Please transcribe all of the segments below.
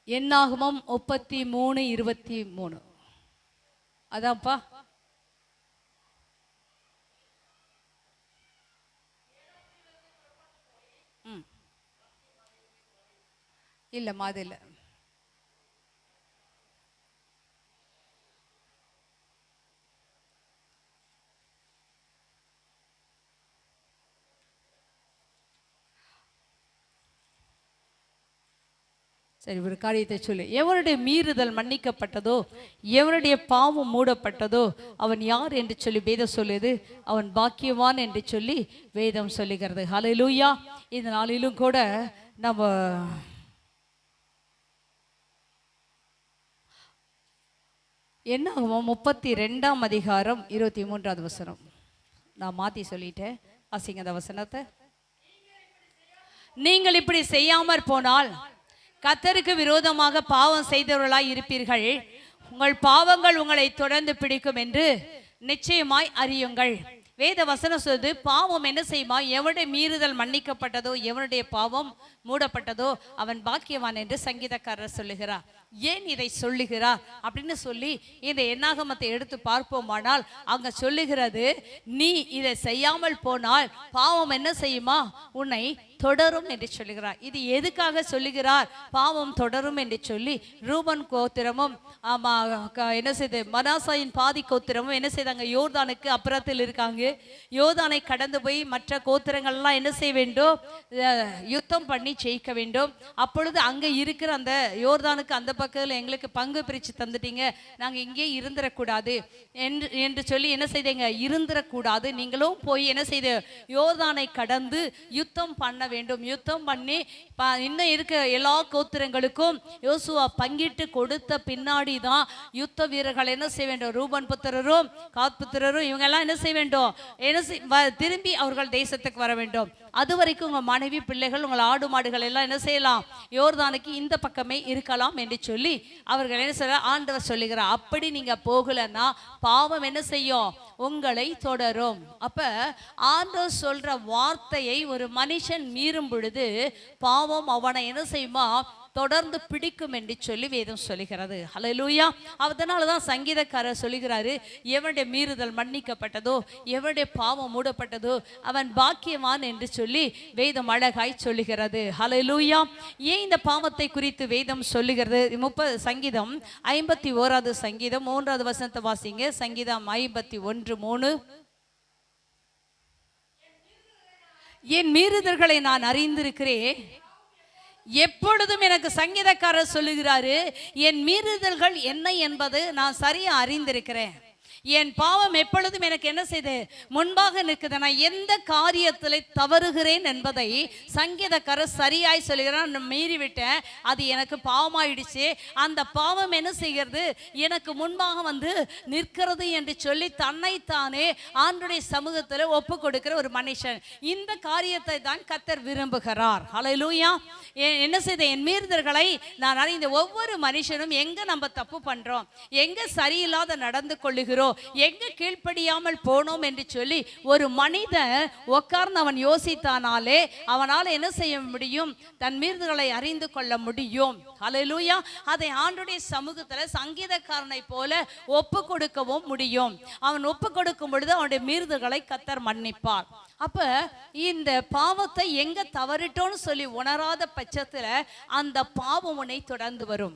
என்னாகமம் 33:23. அதான்ப்பா. ம் இல்லைம்மா, அது இல்லை. சரி, ஒரு காரியத்தை சொல்லு. எவனுடைய மீறுதல் மன்னிக்கப்பட்டதோ, எவனுடைய பாவம் மூடப்பட்டதோ, அவன் யார் என்று சொல்லி வேதம் சொல்லுது? அவன் பாக்கியவான் என்று சொல்லி வேதம் சொல்லுகிறது. ஹல்லேலூயா. இந்த நாளிலும் கூட நம்ம என்னாகும் 32:23. நான் மாத்தி சொல்லிட்டேன். வாசிங்க அந்த வசனத்தை. நீங்கள் இப்படி செய்யாமற் போனால் கர்த்தருக்கு விரோதமாக பாவம் செய்தவர்களாய் இருப்பீர்கள். உங்கள் பாவங்கள் உங்களை தொடர்ந்து பிடிக்கும் என்று நிச்சயமாய் அறியுங்கள். வேத வசனம் சொல்லுது, பாவம் என்ன செய்யுமா? எவனுடைய மீறுதல் மன்னிக்கப்பட்டதோ, எவனுடைய பாவம் மூடப்பட்டதோ அவன் பாக்கியவான் என்று சங்கீதக்காரர் சொல்லுகிறார். ஏன் இதை சொல்லுகிறார் அப்படின்னு சொல்லி இந்த என்னாகமத்தை எடுத்து பார்ப்போமானால் அங்க சொல்லுகிறது, நீ இதை செய்யாமல் போனால் பாவம் என்ன செய்யுமா? உன்னை தொடரும் என்று சொல்லுகிறார். இது எதுக்காக சொல்லுகிறார்? பாவம் தொடரும் என்று சொல்லி ரூபன் கோத்திரமும் என்ன செய்து மனாசாயின் பாதி கோத்திரமும் என்ன செய்தாங்க? யோர்தானுக்கு அப்புறத்தில் இருக்காங்க. யோர்தானை கடந்து போய் மற்ற கோத்திரங்கள்லாம் என்ன செய்ய வேண்டும்? யுத்தம் பண்ணி ஜெயிக்க வேண்டும். அப்பொழுது அங்க இருக்கிற அந்த யோர்தானுக்கு அந்த பக்கத்தில் எங்களுக்கு பங்கு பிரித்து தந்துட்டீங்க, நாங்க இங்கே இருந்துடக்கூடாது என்று சொல்லி என்ன செய்தீங்க? இருந்துடக்கூடாது, நீங்களும் போய் என்ன செய்த? யோர்தானை கடந்து யுத்தம் பண்ண வேண்டும். யுத்தம் பண்ணி இன்னும் இருக்க எல்லா கோத்திரங்களுக்கும் யோசுவா பங்கிட்டு கொடுத்த பின்னாடி தான் யுத்த வீரர்கள் என்ன செய்ய வேண்டும்? ரூபன் புத்திரரும் காத் புத்திரரும் இவங்க எல்லாம் என்ன செய்ய வேண்டும்? திரும்பி அவர்கள் தேசத்துக்கு வர வேண்டும். அது வரைக்கும் உங்க மனைவி பிள்ளைகள் உங்கள் ஆடு மாடுகள் எல்லாம் என்ன செய்யலாம்? யோர்தானுக்கு இந்த பக்கமே இருக்கலாம் என்று சொல்லி அவர்கள் என்ன சொல்ல ஆண்டவர் சொல்லுகிறார். அப்படி நீங்க போகலன்னா பாவம் என்ன செய்யும்? உங்களை தொடரும். அப்ப ஆண்டவர் சொல்ற வார்த்தையை ஒரு மனுஷன் மீறும் பொழுது பாவம் அவனை என்ன செய்யுமா? தொடர்ந்து பிடிக்கும் என்று சொல்லி வேதம் சொல்லுகிறது. ஹல்லேலூயா. அதனாலதான் சங்கீதக்காரர் சொல்லுகிறாரு, எவனுடைய மீறுதல் மன்னிக்கப்பட்டதோ, எவனுடைய பாவம் மூடப்பட்டதோ அவன் பாக்கியவான் என்று சொல்லி வேதம் அழகாய் சொல்லுகிறது. ஹல்லேலூயா. ஏன் இந்த பாவத்தை குறித்து வேதம் சொல்லுகிறது? சங்கீதம் 51 சங்கீதம் 3 வசனத்தை வாசிங்க. சங்கீதம் 51:3. என் மீறுதல்களை நான் அறிந்திருக்கிறேன், எப்பொழுதும் எனக்கு சங்கீதக்காரர் சொல்லுகிறாரு, என் மீறுதல்கள் என்ன என்பது நான் சரியா அறிந்திருக்கிறேன். என் பாவம் எப்பொழுதும் எனக்கு என்ன செய்து முன்பாக நிற்குது. நான் எந்த காரியத்தில் தவறுகிறேன் என்பதை சங்கீதக்காரர் சரியாய் சொல்லுகிறான். நான் மீறிவிட்டேன், அது எனக்கு பாவமாயிடுச்சு. அந்த பாவம் என்ன செய்கிறது? எனக்கு முன்பாக வந்து நிற்கிறது என்று சொல்லி தன்னைத்தானே ஆண்டவருடைய சமூகத்தில் ஒப்பு கொடுக்கிற ஒரு மனுஷன். இந்த காரியத்தை தான் கர்த்தர் விரும்புகிறார். ஹல்லேலூயா. என்ன செய்த? என் மீறுதல்களை நான் அறிந்த ஒவ்வொரு மனுஷனும் எங்க நம்ம தப்பு பண்றோம், எங்க சரியில்லாத நடந்து கொள்ளுகிறோம், எங்க கீழ்ப்படியாமல் போனோம் என்று சொல்லி ஒரு மனிதன் உட்கார்ந்து அவன் யோசித்தானாலே அவனால என்ன செய்ய முடியும்? தன் மீறுதல்களை அறிந்து கொள்ள முடியும். ஹல்லேலூயா. அதை ஆண்டவருடைய சமூகத்துல சங்கீதக்காரனை போல ஒப்பு கொடுக்கவும் முடியும். அவன் ஒப்பு கொடுக்கும் பொழுது அவனுடைய மீறுதல்களை கர்த்தர் மன்னிப்பார். அப்ப இந்த பாவத்தை எங்க தவறிட்டோன்னு சொல்லி உணராத பட்சத்துல அந்த பாவம் உன்னை தொடர்ந்து வரும்.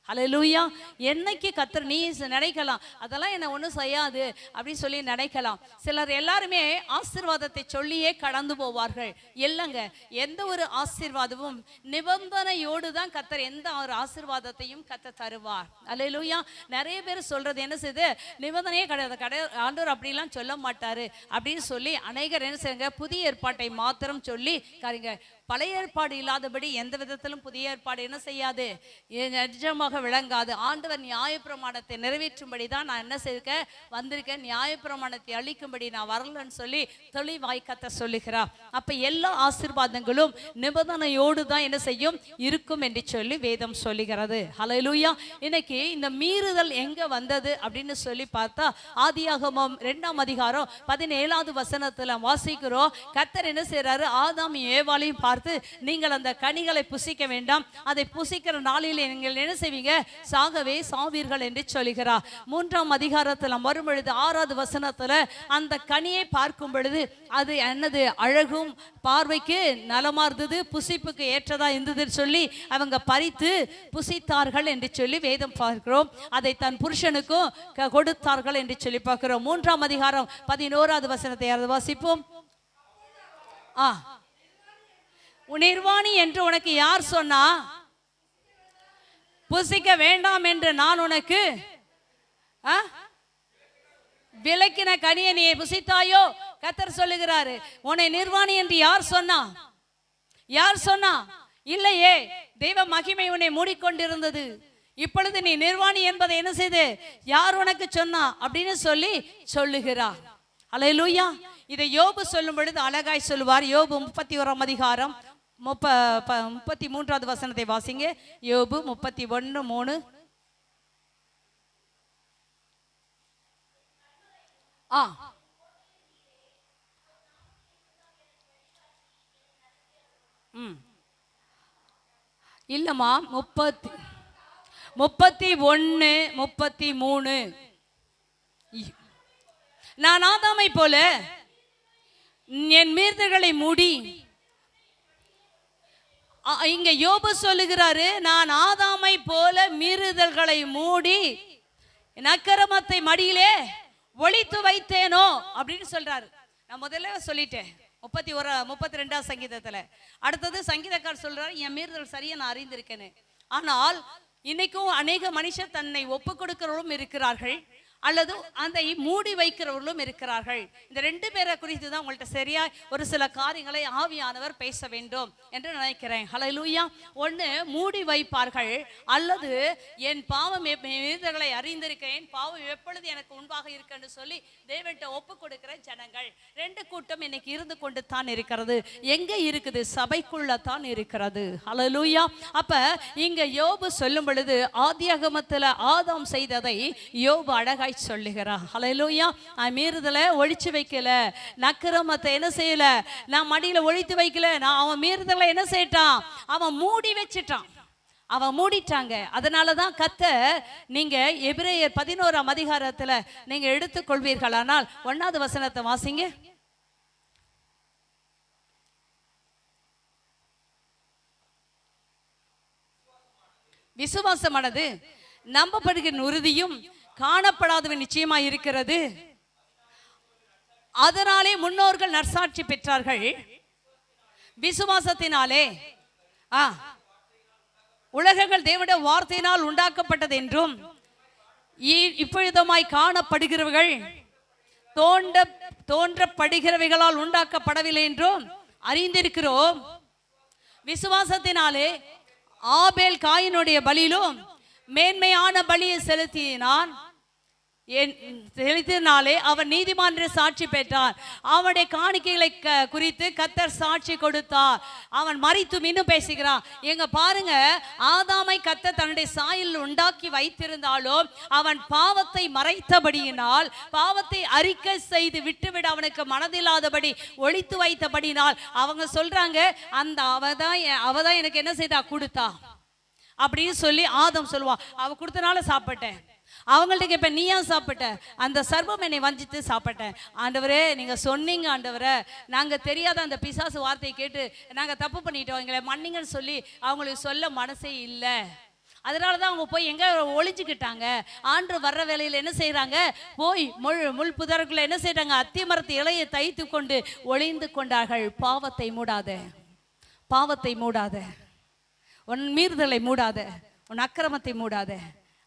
ஹல்லேலூயா. என்னைக்கு கர்த்தர், நீ நினைக்கலாம் அதெல்லாம் என்ன ஒன்றும் செய்யாது அப்படின்னு சொல்லி நினைக்கலாம். சிலர் எல்லாருமே ஆசீர்வாதத்தை சொல்லியே கடந்து போவார்கள். இல்லைங்க, எந்த ஒரு ஆசீர்வாதமும் நிபந்தனையோடு தான் கர்த்தர் எந்த ஒரு ஆசீர்வாதத்தையும் கர்த்தர் தருவார். ஹல்லேலூயா. நிறைய பேர் சொல்றது என்ன செய்யுது? நிபந்தனையே கிடையாது, ஆண்டவர் அப்படிலாம் சொல்ல மாட்டாரு அப்படின்னு சொல்லி அநேகர் என்ன செய்யுங்க? புதிய ஏற்பாட்டை மாத்திரம் சொல்லி காரிங்க. பழைய ஏற்பாடு இல்லாதபடி எந்த விதத்திலும் புதிய ஏற்பாடு என்ன செய்யாது, நிஜமாக குற்றமாக விளங்காது. ஆண்டவர் நியாயப்பிரமாணத்தை நிறைவேற்றும்படி தான் நான் என்ன செய்திருக்கேன், வந்திருக்கேன். நியாயப்பிரமாணத்தை அழிக்கும்படி நான் வரலன்னு சொல்லி தெளிவாய் கர்த்தர் சொல்லுகிறார். அப்ப எல்லா ஆசீர்வாதங்களும் நிபந்தனையோடு தான் என்ன செய்யும், இருக்கும் என்று சொல்லி வேதம் சொல்லுகிறது. ஹல்லேலூயா. இன்னைக்கு இந்த மீறுதல் எங்க வந்தது அப்படின்னு சொல்லி பார்த்தா, ஆதியாகமம் 2ஆம் அதிகாரம் 17வது வசனத்துல வாசிக்கிறோம். கர்த்தர் என்ன செய்றாரு, ஆதாம் ஏவாளையும் பார்த்து, நீங்கள் அந்த கனிகளை புசிக்க வேண்டாம், அதை புசிக்கிற நாளில் நீங்கள் என்ன செய்வீங்க, சாகவே சாவீர்கள் என்று சொல்கிறார். 3ஆம் அதிகாரத்தில் வரும்பொழுது 6வது வசனத்துல அந்த கனியை பார்க்கும் பொழுது அது என்னது, அழகும் பார்வைக்கு நலமா இருந்தது, புசிப்புக்கு ஏற்றதா இருந்ததுன்னு சொல்லி அவங்க பறித்து புசித்தார்கள் என்று சொல்லி வேதம் பார்க்கிறோம். அதை தன் புருஷனுக்கும் கொடுத்தார்கள் என்று சொல்லி பார்க்கிறோம். 3ஆம் அதிகாரம் 11வது வசனத்தை வாசிப்போம். நிர்வாணி என்று உனக்கு யார் சொன்னா, புசிக்க வேண்டாம் என்று நான் உனக்கு விலக்கின கனியை நீ புசித்தாயோ? கர்த்தர் சொல்லுகிறாரு, உன்னை நிர்வாணி என்று யார் சொன்னா? யார் சொன்னா? இல்லையே, தெய்வ மகிமை உன்னை மூடிக்கொண்டிருந்தது. இப்பொழுது நீ நிர்வாணி என்பதை என்ன செய்து, யார் உனக்கு சொன்னா அப்படின்னு சொல்லி சொல்லுகிறார். அல்லேலூயா. இதை யோபு சொல்லும் பொழுது அழகாய் சொல்லுவார். யோபு 31ஆம் அதிகாரம் 33வது வசனத்தை வாசிங்க. யோபு 31:3. இல்லம்மா, 31:33. நான் ஆதாமை போல என் மீறுதல்களை மூடி, இங்க யோபு சொல்லுகிறாரு, நான் ஆதாமை போல மீறுதல்களை மூடி நக்கரமத்தை மடியிலே ஒளித்து வைத்தேனோ அப்படின்னு சொல்றாரு. நான் முதல்ல சொல்லிட்டேன் 32ஆம் சங்கீதத்துல. அடுத்தது சங்கீதக்காரர் சொல்றாரு, என் மீறுதல் சரியா நான் அறிந்திருக்கேன்னு. ஆனால் இன்னைக்கும் அநேக மனுஷர் தன்னை ஒப்பு கொடுக்கிறவர்களும் இருக்கிறார்கள், அல்லது அதை மூடி வைக்கிறவர்களும் இருக்கிறார்கள். இந்த 2 பேரை குறித்து தான் உங்கள்கிட்ட சரியா ஒரு சில காரியங்களை ஆவியானவர் பேச வேண்டும் என்று நினைக்கிறேன். ஹல்லேலூயா. ஒன்று, மூடி வைப்பார்கள், அல்லது என் பாவம் மீறுதல்களை அறிந்திருக்கிறேன், பாவம் எப்பொழுது எனக்கு முன்பாக இருக்குன்னு சொல்லி தேவன்கிட்ட ஒப்பு கொடுக்கிற ஜனங்கள். 2 கூட்டம் இன்னைக்கு இருந்து கொண்டு தான் இருக்கிறது. எங்க இருக்குது? சபைக்குள்ள தான் இருக்கிறது. ஹல்லேலூயா. அப்ப இங்க யோபு சொல்லும் பொழுது ஆதியாகமத்துல ஆதாம் செய்ததை யோபு அழகாய் சொல்லுகிறார். ஹல்லேலூயா. மீறுதலை ஒழிச்சு வைக்கல, நக்கிரமத்தை என்ன செய்யல, நான் மடியில ஒழித்து வைக்கல, நான் அவன் மீறுதலை என்ன செய்யட்டான், அவன் மூடி வச்சிட்டான், அவன் மூடிட்டாங்க. அதனாலதான் கர்த்தர், நீங்க எபிரேயர் 11ஆம் அதிகாரத்துல நீங்க எடுத்துக்கொள்வீர்கள். ஆனால் 1வது வசனத்தை வாசிங்க. விசுவாசமானது நம்பப்படுகிற உறுதியும் காணப்படாதவன் நிச்சயமா இருக்கிறது. அதனாலே முன்னோர்கள் நற்சாட்சி பெற்றார்கள். விசுவாசத்தினாலே உலகங்கள் தேவனுடைய வார்த்தையினால் உண்டாக்கப்பட்டது என்றும், இப்பொழுதுமாய் காணப்படுகிறவர்கள் தோன்றப்படுகிறவைகளால் உண்டாக்கப்படவில்லை என்றும் அறிந்திருக்கிறோம். விசுவாசத்தினாலே ஆபேல் காயினுடைய பலியிலும் மேன்மையான பலியை செலுத்தினாலே அவன் நீதிமான் என்று சாட்சி பெற்றான். அவனுடைய காணிக்கைகளை குறித்து கர்த்தர் சாட்சி கொடுத்தார். அவன் மரித்து இன்னும் பேசுகிறான். எங்க பாருங்க, ஆதாமை கர்த்தர் தன்னுடைய சாயலில் உண்டாக்கி வைத்திருந்தாலும் அவன் பாவத்தை மறைத்தபடியினால், பாவத்தை அறிக்கை செய்து விட்டுவிட அவனுக்கு மனதில்லாதபடி ஒளித்து வைத்தபடினால் அவங்க சொல்றாங்க, அந்த அவதான் எனக்கு என்ன செய்தா, கொடுத்தா அப்படின்னு சொல்லி ஆதாம் சொல்லுவா. அவ கொடுத்தனால சாப்பிட்டேன். அவங்கள்ட்ட கேட்ப, நீயா சாப்பிட்ட? அந்த சர்வம் என்னை வஞ்சித்து சாப்பிட்டேன். ஆண்டவரே, நீங்க சொன்னீங்க ஆண்டவரே, நாங்க தெரியாத அந்த பிசாசு வார்த்தையை கேட்டு நாங்க தப்பு பண்ணிட்டோம், எங்களை மன்னிங்கன்னு சொல்லி அவங்களுக்கு சொல்ல மனசே இல்லை. அதனாலதான் அவங்க போய் எங்க ஒளிஞ்சுக்கிட்டாங்க. ஆண்டு வர்ற வேலையில் என்ன செய்யறாங்க, போய் முள் புதருக்குள்ள என்ன செய்யறாங்க, அத்தி மரத்து இலையை தைத்து கொண்டு ஒளிந்து கொண்டார்கள். பாவத்தை மூடாத, பாவத்தை மூடாத, உன் மீறுதலை மூடாத, உன் அக்கிரமத்தை மூடாத,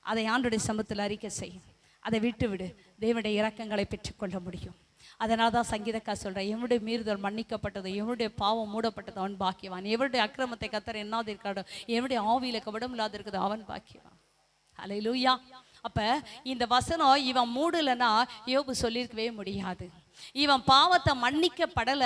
அதை ஆண்டுடைய சமூகத்தில் அறிக்கை செய். அதை விட்டு விடு, தேவனுடைய இரக்கங்களை பெற்றுக்கொள்ள முடியும். அதனால தான் சங்கீதக்காரர் சொல்கிறேன், எவனுடைய மீறுதல் மன்னிக்கப்பட்டது, எவனுடைய பாவம் மூடப்பட்டது அவன் பாக்கியவான். எவனுடைய அக்கிரமத்தை கர்த்தர் எண்ணாது இருக்காடோ, எவனுடைய ஆவியில கபடம் இல்லாது இருக்குது அவன் பாக்கியவான். அல்லேலூயா. அப்ப இந்த வசனம் இவன் மூடலன்னா யோபு சொல்லியிருக்கவே முடியாது. இவன் பாவத்தை மன்னிக்கப்படல,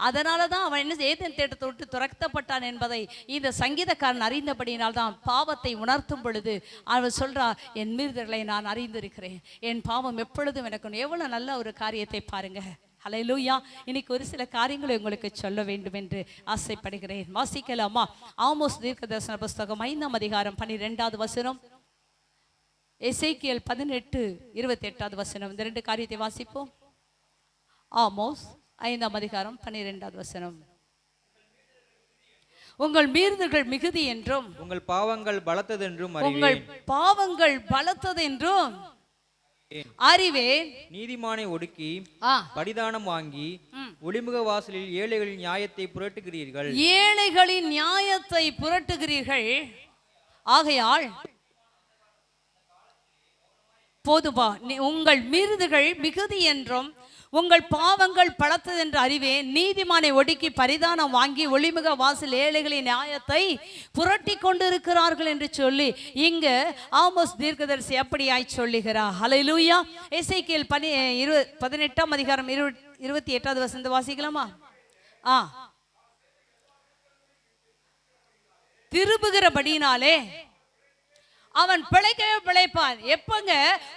அதனாலதான் அவன் என்ன ஏதேன் தேட்டத்தை விட்டு துரத்தப்பட்டான் என்பதை இந்த சங்கீதக்காரன் அறிந்தபடியினால் தான் பாவத்தை உணர்த்தும் பொழுது அவன் சொல்றா, என் மீறுதல்களை நான் அறிந்திருக்கிறேன், என் பாவம் எப்பொழுதும் எனக்கு. எவ்வளவு நல்ல ஒரு காரியத்தை பாருங்க. ஹல்லேலூயா. இன்னைக்கு ஒரு சில காரியங்களை உங்களுக்கு சொல்ல வேண்டும் என்று ஆசைப்படுகிறேன். வாசிக்கலாமா? ஆமோஸ் தீர்க்கதரிசன புஸ்தகம் 5ஆம் அதிகாரம் 12வது வசனம், எசேக்கியேல் 18:28வது வசனம். இந்த ரெண்டு காரியத்தை வாசிப்போம். ஆமோஸ் 5ஆம் அதிகாரம் 12வது வசனம். உங்கள் மீறுதல்கள் மிகுதி என்றும் உங்கள் பாவங்கள் பலத்தது என்றும் உங்கள் பாவங்கள் பலத்தது என்றும் அறிவேன். நீதிமானை ஒடுக்கி பரிதானம் வாங்கி ஒளிமுக வாசலில் ஏழைகளின் நியாயத்தை புரட்டுகிறீர்கள். ஏழைகளின் நியாயத்தை புரட்டுகிறீர்கள். ஆகையால் போதுமா, உங்கள் மீறுதல்கள் மிகுதி என்றும் உங்கள் பாவங்கள் பலத்தது என்று அறிவேன். நீதிமானை ஒடுக்கி பரிதானம் வாங்கி ஒளிமுக வாசல் ஏழைகளின் நியாயத்தை புரட்டி கொண்டிருக்கிறார்கள் என்று சொல்லி இங்க ஆமோஸ் தீர்க்கதரிசி அப்படியாய் சொல்லுகிறார். ஹல்லேலூயா. எசேக்கியேல் 18ஆம் அதிகாரம் 28வது வசனம் வாசிக்கலாமா? திரும்புகிறபடினாலே அவன் பிழைக்கவே பிழைப்பான். எப்பங்க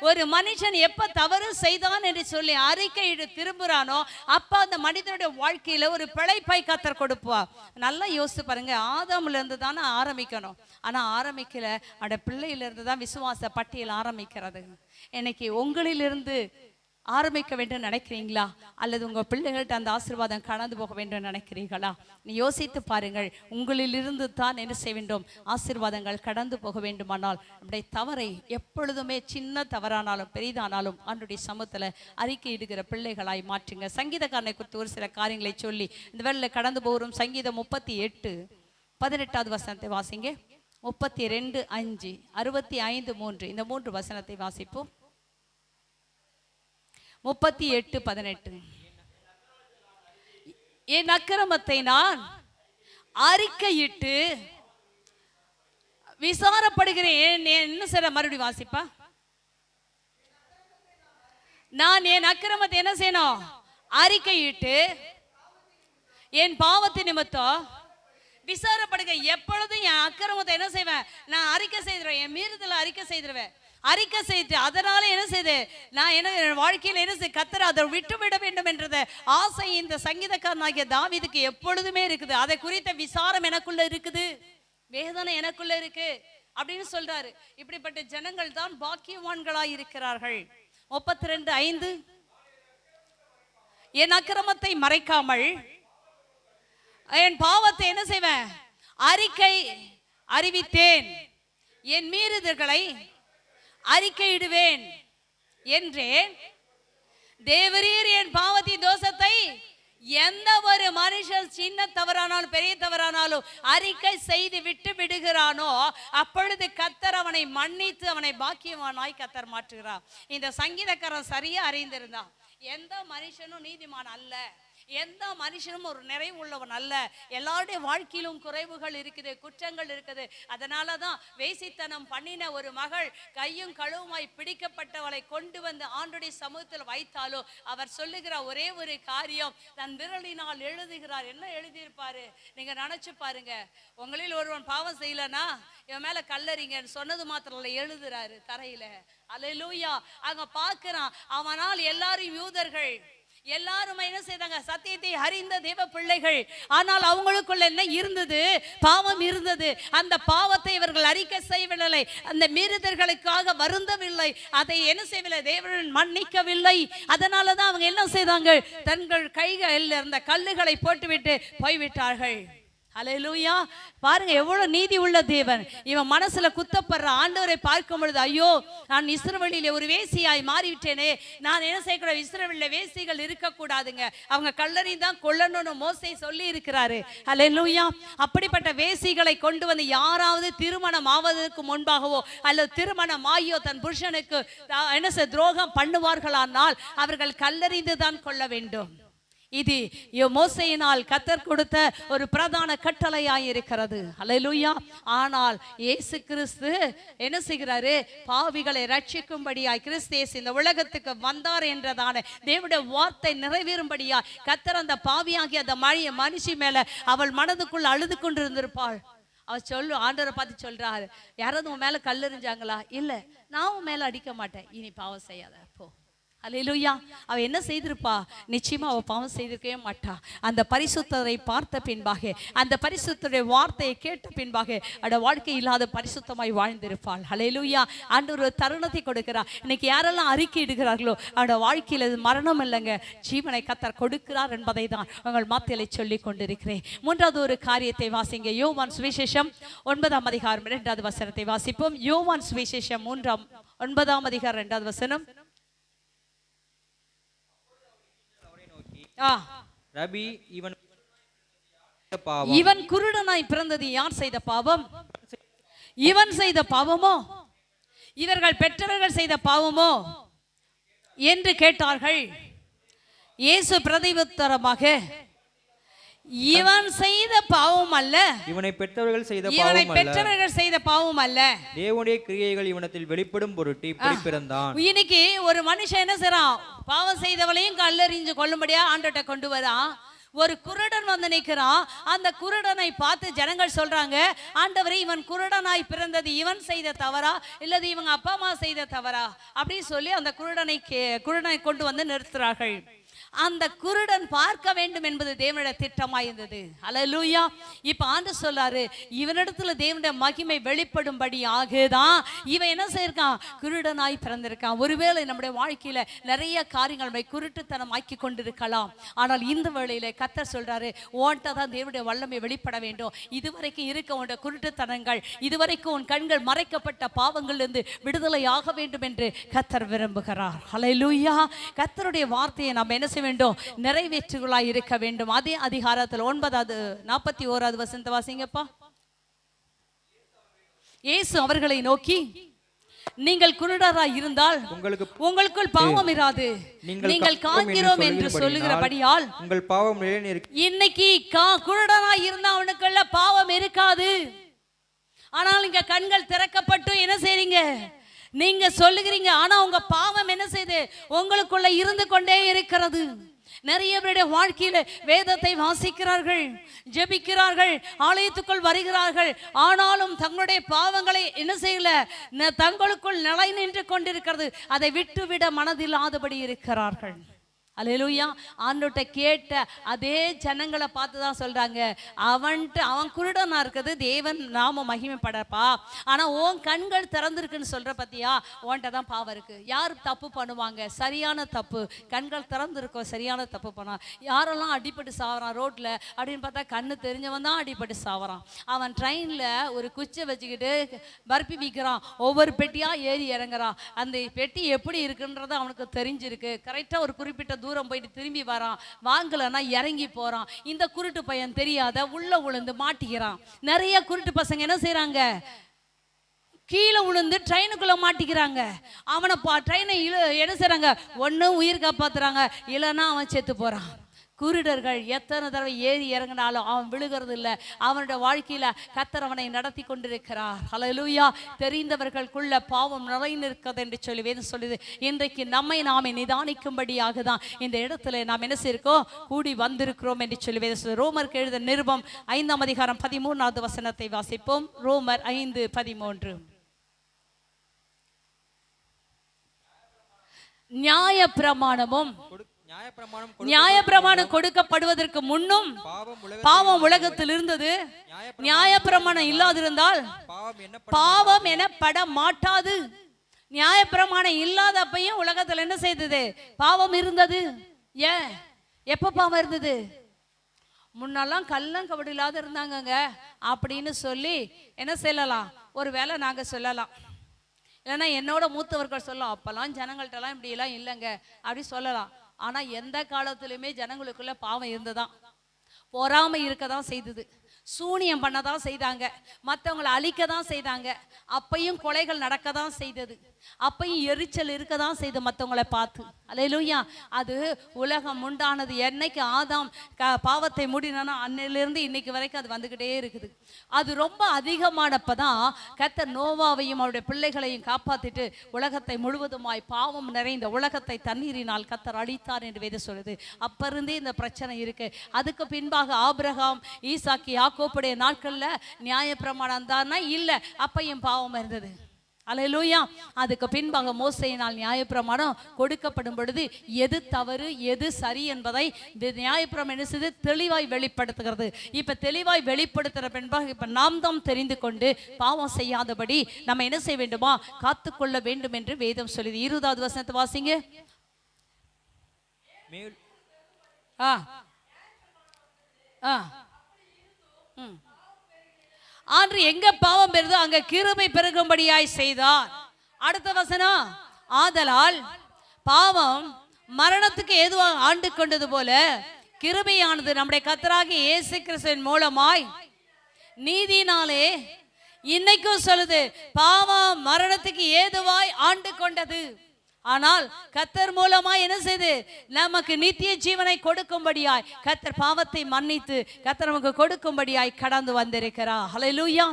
ஒரு மனுஷன் எப்ப தவறு செய்தான் என்று சொல்லி அறிக்கையிட்டு திரும்புறானோ அப்ப அந்த மனிதனுடைய வாழ்க்கையில ஒரு பிழைப்பை கர்த்தர் கொடுப்பா. நல்லா யோசித்து பாருங்க. ஆதாம்ல இருந்து தானே ஆரம்பிக்கணும், ஆனா ஆரம்பிக்கல. அட பிள்ளையில இருந்து தான் விசுவாச பட்டியல் ஆரம்பிக்கிறது. இன்னைக்கு உங்களிலிருந்து ஆரம்பிக்க வேண்டும் நினைக்கிறீங்களா, அல்லது உங்க பிள்ளைகள்கிட்ட அந்த ஆசீர்வாதம் கடந்து போக வேண்டும் நினைக்கிறீங்களா? நீ யோசித்து பாருங்கள். உங்களிலிருந்து தான் என்ன செய்ய வேண்டும்? ஆசீர்வாதங்கள் கடந்து போக வேண்டுமானால் நம்முடைய தவறை எப்பொழுதுமே சின்ன தவறானாலும் பெரிதானாலும் ஆண்டவருடைய சமூகத்துல அறிக்கையிடுகிற பிள்ளைகளாய் மாற்றுங்க. சங்கீதக்காரனை குறித்து ஒரு சில காரியங்களை சொல்லி இந்த வேளையில கடந்து போகிறோம். சங்கீதம் 38:18வது வசனத்தை வாசிங்க. 32:5, 65:3 இந்த 3 வசனத்தை வாசிப்போம். 38:18. என் அக்கிரமத்தை நான் அறிக்கையிட்டு விசாரப்படுகிறேன். என்ன சார் மறுபடியும் வாசிப்பா? நான் என் அக்கிரமத்தை என்ன செய்யணும்? அறிக்கையிட்டு என் பாவத்தை நிமித்தம் விசாரப்படுக. எப்பொழுதும் என் அக்கிரமத்தை என்ன செய்வேன்? நான் அறிக்கை செய்திருவேன். என் மீறுதலை அறிக்கை செய்திருவேன். அறிக்கை செய்து அதனால என்ன செய்து நான் என்ன வாழ்க்கையில் என்ன செய்ய கர்த்தர் அதை விட்டுவிட வேண்டும் என்றது ஆசை இந்த சங்கீதக்காரனாகிய தாவீதுக்கு எப்பொழுதுமே இருக்குது. அதை குறித்த விசாரம் எனக்குள்ள இருக்குது, வேதனை எனக்குள்ள இருக்கு அப்படின்னு சொல்றாரு. இப்படிப்பட்ட ஜனங்கள் தான் பாக்கியவான்களாய் இருக்கிறார்கள். 32:5 என் அக்கிரமத்தை மறைக்காமல் என் பாவத்தை என்ன செய்வேன்? அறிவித்தேன், என் மீறுதல்களை அறிக்கையிடுவேன் என்றேன். தேவரீர் என் பாவத்தின் தோஷத்தை எந்த ஒரு மனுஷன் சின்ன தவறானாலும் பெரிய தவறானாலும் அறிக்கை செய்து விட்டு விடுகிறானோ அப்பொழுது கர்த்தர் அவனை மன்னித்து அவனை பாக்கியவானாய் கர்த்தர் மாற்றுகிறார். இந்த சங்கீதக்காரன் சரியா அறிந்திருந்தான். எந்த மனுஷனும் நீதிமான் அல்ல, எந்த மனுஷனும் ஒரு நிறைவு உள்ளவன் அல்ல. எல்லாருடைய வாழ்க்கையிலும் குறைவுகள் இருக்குது, குற்றங்கள் இருக்குது. அதனாலதான் வேசித்தனம் பண்ணின ஒரு மகள் கையும் களுவுமாய் பிடிக்கப்பட்டவளை கொண்டு வந்து ஆண்டுடைய சமூகத்தில் வைத்தாலோ அவர் சொல்லுகிற ஒரே ஒரு காரியம் தன் விரலினால் எழுதுகிறார். என்ன எழுதியிருப்பாரு நீங்க நினைச்சு பாருங்க. உங்களில் ஒருவன் பாவம் செய்யலனா இவன் மேல கல்லறிங்கன்னு சொன்னது மாத்திரம் எழுதுறாரு தரையில. அல்லேலூயா. அங்க பாக்குறான். அவனால் எல்லாரும் யூதர்கள், எல்லாரும் என்ன செய்தாங்க? சத்தியத்தை அறிந்த தேவ பிள்ளைகள். ஆனால் அவங்களுக்குள்ள என்ன இருந்தது? பாவம் இருந்தது. அந்த பாவத்தை இவர்கள் அறிக்கை செய்யவில்லை, அந்த மீறுதல்களுக்காக வருந்தவில்லை, அதை என்ன செய்யவில்லை? தேவன் மன்னிக்கவில்லை. அதனாலதான் அவங்க என்ன செய்தாங்க? தங்கள் கைகளில் இருந்த கல்லுகளை போட்டுவிட்டு போய்விட்டார்கள். அல்லேலூயா. பாருங்க எவ்வளவு நீதி உள்ள தேவன். இவன் மனசுல குத்தப்படுற ஆண்டவரை பார்க்கும் பொழுது ஐயோ நான் இஸ்ரவேலிலே ஒரு வேசியாய் மாறிவிட்டேனே, நான் என்ன செய்யக்கூடாது? இஸ்ரவேலிலே வேசிகள் இருக்கக்கூடாதுங்க, அவங்க கல்லறி தான் கொல்லணும்னு மோசே சொல்லி இருக்கிறாரு. அல்லேலூயா. அப்படிப்பட்ட வேசிகளை கொண்டு வந்து யாராவது திருமணம் ஆவதற்கு முன்பாகவோ அல்லது திருமணம் ஆகியோ தன் புருஷனுக்கு என்ன துரோகம் பண்ணுவார்களானால் அவர்கள் கல்லறிந்து தான் கொள்ள வேண்டும். இது மோசேயினால் கர்த்தர் கொடுத்த ஒரு பிரதான கட்டளையாய் இருக்கிறது. அல்லேலூயா. ஆனால் இயேசு கிறிஸ்து என்ன செய்கிறாரு? பாவிகளை ரட்சிக்கும்படியாய் கிறிஸ்து இயேசு இந்த உலகத்துக்கு வந்தார் என்றதான தேவனுடைய வார்த்தை நிறைவேறும்படியாய் கர்த்தர் அந்த பாவியாகிய அந்த மனுஷி மேல அவள் மனதுக்குள் அழுது கொண்டிருந்திருப்பாள். அவர் ஆண்டவரை பார்த்து சொல்றாரு, யாராவது உன் மேல கல்லெறிஞ்சாங்களா? இல்ல, நான் உன் மேல அடிக்க மாட்டேன், இனி பாவம் செய்யாத போ. அல்லேலூயா. அவ என்ன செய்திருப்பா? நிச்சயமா அவ பாவம் செய்திருக்கவே மாட்டா. அந்த பரிசுத்தரை பார்த்த பின்பாக, அந்த பரிசுத்தருடைய வார்த்தையை கேட்ட பின்பாக அவட வாழ்க்கை இல்லாத பரிசுத்தமாய் வாழ்ந்திருப்பாள். அல்லேலூயா. ஆண்டவர் ஒரு தருணத்தை கொடுக்கிறார். இன்னைக்கு யாரெல்லாம் அறிக்கை இடுகிறார்களோ அவட வாழ்க்கையில் மரணம் இல்லைங்க, ஜீவனை கர்த்தர் கொடுக்கிறார் என்பதை தான் உங்கள் மத்தியிலே சொல்லி கொண்டிருக்கிறேன். மூன்றாவது ஒரு காரியத்தை வாசிங்க. யோவான் சுவிசேஷம் 9ஆம் அதிகாரம் 2வது வசனத்தை வாசிப்போம். யோவான் சுவிசேஷம் 9ஆம் அதிகாரம் 2வது வசனம். ரபி, இவன் குருடனாய் பிறந்தது யார் செய்த பாவம்? இவன் செய்த பாவமோ இவர்கள் பெற்றவர்கள் செய்த பாவமோ என்று கேட்டார்கள். இயேசு பிரதியுத்தரமாக, இவன் செய்த பாவம் அல்ல, இவனை பெற்றவர்கள் செய்த பாவம் அல்ல, தேவனுடைய கிரியைகள் இவனத்தில் வெளிப்படும் பொருட்டு இப்படி பிறந்தான். இன்னைக்கு ஒரு மனுஷன் என்ன செய்றான்? பாவம் செய்தவளையும் கல்லெறிஞ்சு கொள்ளும்படியா ஆண்டவர்ட்ட கொண்டு வரான். ஒரு குருடன் வந்து நிற்கிறான். அந்த குருடனை பார்த்து ஜனங்கள் சொல்றாங்க, ஆண்டவரே, இவன் குருடனாய் பிறந்தது இவன் செய்த தவறா இல்லது இவங்க அப்பா அம்மா செய்த தவறா அப்படின்னு சொல்லி அந்த குருடனை கொண்டு வந்து நிறுத்துறார்கள். அந்த குருடன் பார்க்க வேண்டும் என்பது தேவனுடைய திட்டமாய் இருந்தது. அல்லேலூயா. இப்ப ஆண்டவர் சொல்றாரு, இவனிடத்துல தேவனுடைய மகிமை வெளிப்படும்படி ஆகுதான் இவன் என்ன செய்யிருக்கான்? குருடனாய் பிறந்திருக்கான். ஒருவேளை நம்முடைய வாழ்க்கையில நிறைய காரியங்கள் குருட்டுத்தனம் ஆக்கி கொண்டிருக்கலாம். ஆனால் இந்த வேளையில கர்த்தர் சொல்றாரு, உன்கிட்ட தான் தேவனுடைய வல்லமை வெளிப்பட வேண்டும். இதுவரைக்கும் இருக்க உன்னுடைய குருட்டுத்தனங்கள், இதுவரைக்கும் உன் கண்கள் மறைக்கப்பட்ட பாவங்கள் இருந்து விடுதலை ஆக வேண்டும் என்று கர்த்தர் விரும்புகிறார். அல்லேலூயா. கர்த்தருடைய வார்த்தையை நாம் என்ன செய்ய வேண்டும்? நிறைவேற்றுகளாய் இருக்க வேண்டும். அதே அதிகாரத்தில் 9:41 வசனத்தை வாசிங்கப்பா. இயேசு அவர்களை நோக்கி, நீங்கள் குருடராய் இருந்தால் உங்களுக்குள் பாவம் இராது, நீங்கள் காண்கிறோம் என்று சொல்லுகிறபடியால் உங்கள் பாவம் இன்னைக்கு குருடராய் இருந்தா அவனுக்குள்ள பாவம் இருக்காது. ஆனால் இங்க கண்கள் திறக்கப்பட்டு என்ன செய்றீங்க? நீங்க சொல்லுகிறீங்க, ஆனா உங்க பாவம் என்ன செய்து உங்களுக்குள்ள இருந்து கொண்டே இருக்கிறது. நிறைய பேருடைய வாழ்க்கையில வேதத்தை வாசிக்கிறார்கள், ஜெபிக்கிறார்கள், ஆலயத்துக்குள் வருகிறார்கள், ஆனாலும் தங்களுடைய பாவங்களை என்ன செய்யல, தங்களுக்குள் நிலை நின்று கொண்டிருக்கிறது. அதை விட்டுவிட மனதில்லாதபடி இருக்கிறார்கள். அல்லேலூயா. ஆண்டவர்ட்ட கேட்ட அதே ஜனங்களை பார்த்து தான் சொல்றாங்க, அவன் குருடனா இருக்குது, தேவன் நாம மகிமைப்படப்பா. ஆனா உன் கண்கள் திறந்திருக்குன்னு சொல்ற பத்தியா, உன்கிட்ட தான் பாவம் இருக்கு. யார் தப்பு பண்ணுவாங்க? சரியான தப்பு. கண்கள் திறந்திருக்கோம், சரியான தப்பு பண்ணா. யாரெல்லாம் அடிபட்டு சாவறான் ரோட்ல அப்படின்னு பார்த்தா கண்ணு தெரிஞ்சவன் தான் அடிபட்டு சாவறான். அவன் ட்ரெயின்ல ஒரு குச்சை வச்சுக்கிட்டு பர்பி விற்கிறான், ஒவ்வொரு பெட்டியா ஏறி இறங்குறான். அந்த பெட்டி எப்படி இருக்குன்றது அவனுக்கு தெரிஞ்சிருக்கு. கரெக்டா ஒரு குறிப்பிட்ட தூரம் போயிட்டு திரும்பி வரான், வாங்கலன்னா இறங்கி போறான். இந்த குருட்டு பையன் தெரியாத உள்ள உளுந்து மாட்டிக்கிறான். நிறைய குருட்டு பசங்க என்ன செய்யறாங்க? கீழே விழுந்து ட்ரெயினுக்குள்ள மாட்டிக்கிறாங்க. அவனை ட்ரெயினை என்ன செய்யறாங்க? ஒண்ணு உயிர் காப்பாத்துறாங்க, இல்லைன்னா அவன் செத்து போறான். குருடர்கள் எத்தனை தடவை ஏறி இறங்கினாலும் அவன் விழுகிறது இல்லை. அவனுடைய வாழ்க்கையில கர்த்தர் அவனை நடத்தி கொண்டிருக்கிறார். அல்லேலூயா. தெரிந்தவர்களுக்குள்ள பாவம் நிறைந்து இருக்கிறது என்று சொல்லி வேதம் சொல்லுது. இன்றைக்கு நம்மை நாமே நிதானிக்கும்படியாக தான் இந்த இடத்துல நாம் என்ன செய்யிருக்கோம்? கூடி வந்திருக்கிறோம் என்று சொல்லி வேதம் சொல்லுது. ரோமருக்கு எழுத நிருபம் 5ஆம் அதிகாரம் 13வது வசனத்தை வாசிப்போம். ரோமர் 5:13. நியாயப்பிரமாணம் கொடுக்கப்படுவதற்கு முன்னும் பாவம் உலகத்தில் இருந்தது. நியாயப்பிரமாணம் இல்லாதிருந்தால் பாவம் எனப்பட மாட்டாது. நியாயப்பிரமாணம் இல்லாதப்பையும் உலகத்தில் என்ன செய்தது? பாவம் இருந்தது. ஏன்? எப்ப பாவம் இருந்தது? முன்னெல்லாம் கள்ளம் கபடி இல்லாத இருந்தாங்கங்க அப்படின்னு சொல்லி என்ன சொல்லலாம்? ஒரு வேளை நாங்க சொல்லலாம், இல்லைன்னா என்னோட மூத்தவர்கள் சொல்லலாம், அப்பெல்லாம் ஜனங்கள்ட்டெல்லாம் இப்படி எல்லாம் இல்லைங்க அப்படி சொல்லலாம். ஆனா எந்த காலத்திலுமே ஜனங்களுக்குள்ள பாவம் இருந்துதான், பொறாமை இருக்கதான் செய்தது, சூனியம் பண்ணதான் செய்தாங்க, மற்றவங்களை அழிக்க தான் செய்தாங்க, அப்பையும் கொலைகள் நடக்க தான் செய்தது. அப்பையும் எரிச்சல் இருக்க தான் செய்து மற்றவங்களை பார்த்து. அல்லேலூயா. அது உலகம் உண்டானது என்னைக்கு ஆதாம் பாவத்தை மூடினானா அன்னையிலிருந்து இன்னைக்கு வரைக்கும் அது வந்துக்கிட்டே இருக்குது. அது ரொம்ப அதிகமானப்பதான் கர்த்தர் நோவாவையும் அவருடைய பிள்ளைகளையும் காப்பாத்திட்டு உலகத்தை முழுவதுமாய் பாவம் நிறைந்த உலகத்தை தண்ணீரினால் கர்த்தர் அழித்தார் என்று வேதம் சொல்லுது. அப்ப இருந்தே இந்த பிரச்சனை இருக்கு. அதுக்கு பின்பாக ஆபிரகாம், ஈசாக்கு, யாக்கோப்புடைய நாட்கள்ல நியாயப்பிரமாணம் தானா? இல்ல, அப்பையும் பாவம் இருந்தது. அல்லேலூயா. அதுக்கு பின்பாக மோசேயினால் நியாயப்பிரமாணம் கொடுக்கப்படும் பொழுது எது தவறு எது சரி என்பதை நியாயப்பிரமாணம் என்ன செய்து தெளிவாய் வெளிப்படுத்துகிறது. இப்ப தெளிவாய் வெளிப்படுத்துற பின்பாக இப்ப நாம் தான் தெரிந்து கொண்டு பாவம் செய்யாதபடி நம்ம என்ன செய்ய வேண்டுமா? காத்துக்கொள்ள வேண்டும் என்று வேதம் சொல்லுது. 20வது வசனத்தை வாசிங்க. ஆன்று எங்க பாவம் பெறுதோ அங்க கிருபை பெருகும்படியாய் செய்தார். அடுத்த வசனம், ஆதலால் பாவம் மரணத்துக்கு ஏதுவாக ஆண்டு கொண்டது போல கிருபையானது நம்முடைய கர்த்தராகிய இயேசு கிறிஸ்துவின் மூலமாய் நீதினாலே இன்னைக்கும் சொல்லுது, பாவம் மரணத்துக்கு ஏதுவாய் ஆண்டு கொண்டது. ஆனால் கர்த்தர் மூலமா என்ன செய்து நமக்கு நித்திய ஜீவனை கொடுக்கும்படியாய் கர்த்தர் பாவத்தை மன்னித்து கர்த்தர் நமக்கு கொடுக்கும்படியாய் கடந்து வந்திருக்கிறார். ஹல்லேலூயா.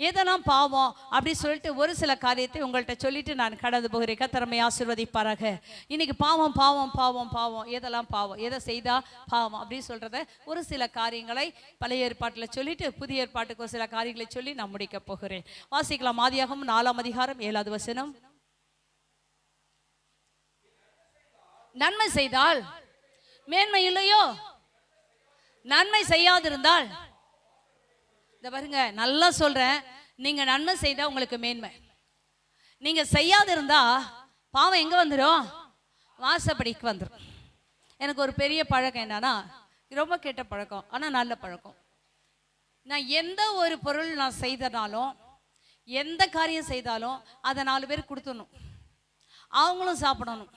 எதெல்லாம் பாவம் அப்படி சொல்லிட்டு ஒரு சில காரியத்தை உங்கள்கிட்ட சொல்லிட்டு நான் கடந்து போகிறேன். கர்த்தர் நம்மை ஆசீர்வதிப்பாராக. இன்னைக்கு பாவம் பாவம் பாவம் பாவம், எதெல்லாம் பாவம், எதை செய்தா பாவம் அப்படின்னு சொல்றத ஒரு சில காரியங்களை பழைய ஏற்பாட்டில் சொல்லிட்டு புதிய ஏற்பாட்டுக்கு ஒரு சில காரியங்களை சொல்லி நான் முடிக்க போகிறேன். வாசிக்கலாம். ஆதியாகமம் 4ஆம் அதிகாரம் 7வது வசனம். நன்மை செய்தால் மேன்மை இல்லையோ? நன்மை செய்யாதிருந்தால், இந்த பாருங்க நல்லா சொல்றேன், நீங்க நன்மை செய்தா உங்களுக்கு மேன்மை. நீங்க செய்யாதிருந்தா பாவம் எங்க வந்துடும்? வாசப்படிக்கு வந்துடும். எனக்கு ஒரு பெரிய பழக்கம் என்னன்னா, ரொம்ப கெட்ட பழக்கம் ஆனா நல்ல பழக்கம். நான் எந்த ஒரு பொருள் நான் செய்தனாலும் எந்த காரியம் செய்தாலும் அதை 4 பேர் கொடுத்துடணும், அவங்களும் சாப்பிடணும்,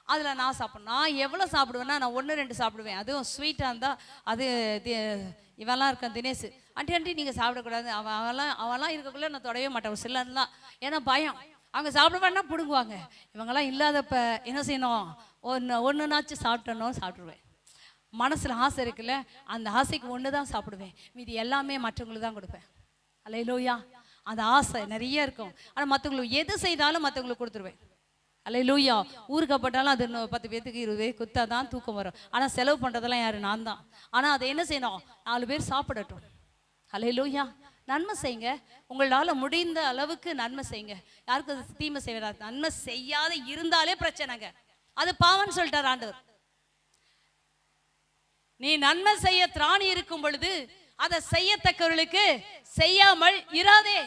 அதில் நான் சாப்பிடணும். நான் எவ்வளோ சாப்பிடுவேன்னா நான் 1-2 சாப்பிடுவேன். அதுவும் ஸ்வீட்டாக இருந்தால் அது இவெல்லாம் இருக்கான் தினேஷ், ஆண்டி நீங்கள் சாப்பிடக்கூடாது, அவெல்லாம் இருக்கக்குள்ளே நான் தொடவே மாட்டேன் சிலர்லாம். ஏன்னா பயம், அவங்க சாப்பிடுவேன்னா பிடுங்குவாங்க. இவங்கெல்லாம் இல்லாதப்ப என்ன செய்யணும், ஒன்றுனாச்சும் சாப்பிட்டுருவேன். மனசில் ஆசை இருக்குல்ல, அந்த ஆசைக்கு ஒன்று தான் சாப்பிடுவேன், மீதி எல்லாமே மற்றவங்களுக்கு தான் கொடுப்பேன். அல்லேலூயா. அந்த ஆசை நிறைய இருக்கும். ஆனால் மற்றவங்களுக்கு எது செய்தாலும் மற்றவங்களுக்கு கொடுத்துருவேன். அல்லேலூயா. ஊருக்கப்பட்டாலும் அது 10 பேத்துக்கு 20 பேர் குத்தா தான் தூக்கம் வரும். ஆனால் செலவு பண்ணுறதெல்லாம் யாரு? நான் தான். ஆனால் அதை என்ன செய்யணும்? 4 பேர் சாப்பிடட்டும். அல்லேலூயா. நன்மை செய்யுங்க, உங்களால் முடிந்த அளவுக்கு நன்மை செய்யுங்க. யாருக்கு அது தீமை செய்வார்? நன்மை செய்யாத இருந்தாலே பிரச்சனைங்க, அது பாவம்னு சொல்லிட்டார் ஆண்டவர். நீ நன்மை செய்ய திராணி இருக்கும் பொழுது அதை செய்யத்தக்கவர்களுக்கு செய்யாமல் இராதே.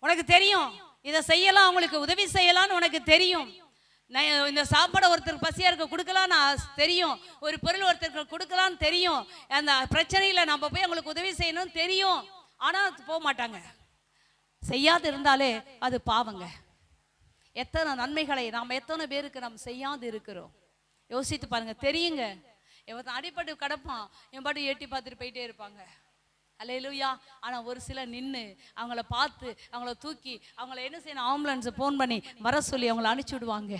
உனக்கு தெரியும் இதை செய்யலாம், அவங்களுக்கு உதவி செய்யலாம்னு உனக்கு தெரியும். இந்த சாப்பாடை ஒருத்தருக்கு பசியா இருக்க கொடுக்கலாம் நான் தெரியும், ஒரு பொருள் ஒருத்தருக்கு கொடுக்கலான்னு தெரியும், அந்த பிரச்சனையில நம்ம போய் அவங்களுக்கு உதவி செய்யணும்னு தெரியும். ஆனா போக மாட்டாங்க. செய்யாது இருந்தாலே அது பாவங்க. எத்தனை நன்மைகளை நாம் எத்தனை பேருக்கு நாம் செய்யாது இருக்கிறோம் யோசித்து பாருங்க. தெரியுங்க, அடிப்பட்டு கிடப்பான், என் பாட்டு எட்டி பார்த்துட்டு போயிட்டே இருப்பாங்க. அல்லேலூயா. ஆனால் ஒரு சிலர் நின்று அவங்கள பார்த்து அவங்கள தூக்கி அவங்கள என்ன செய்யணும், ஆம்புலன்ஸை ஃபோன் பண்ணி வர சொல்லி அவங்கள அனுப்பிச்சி விடுவாங்க.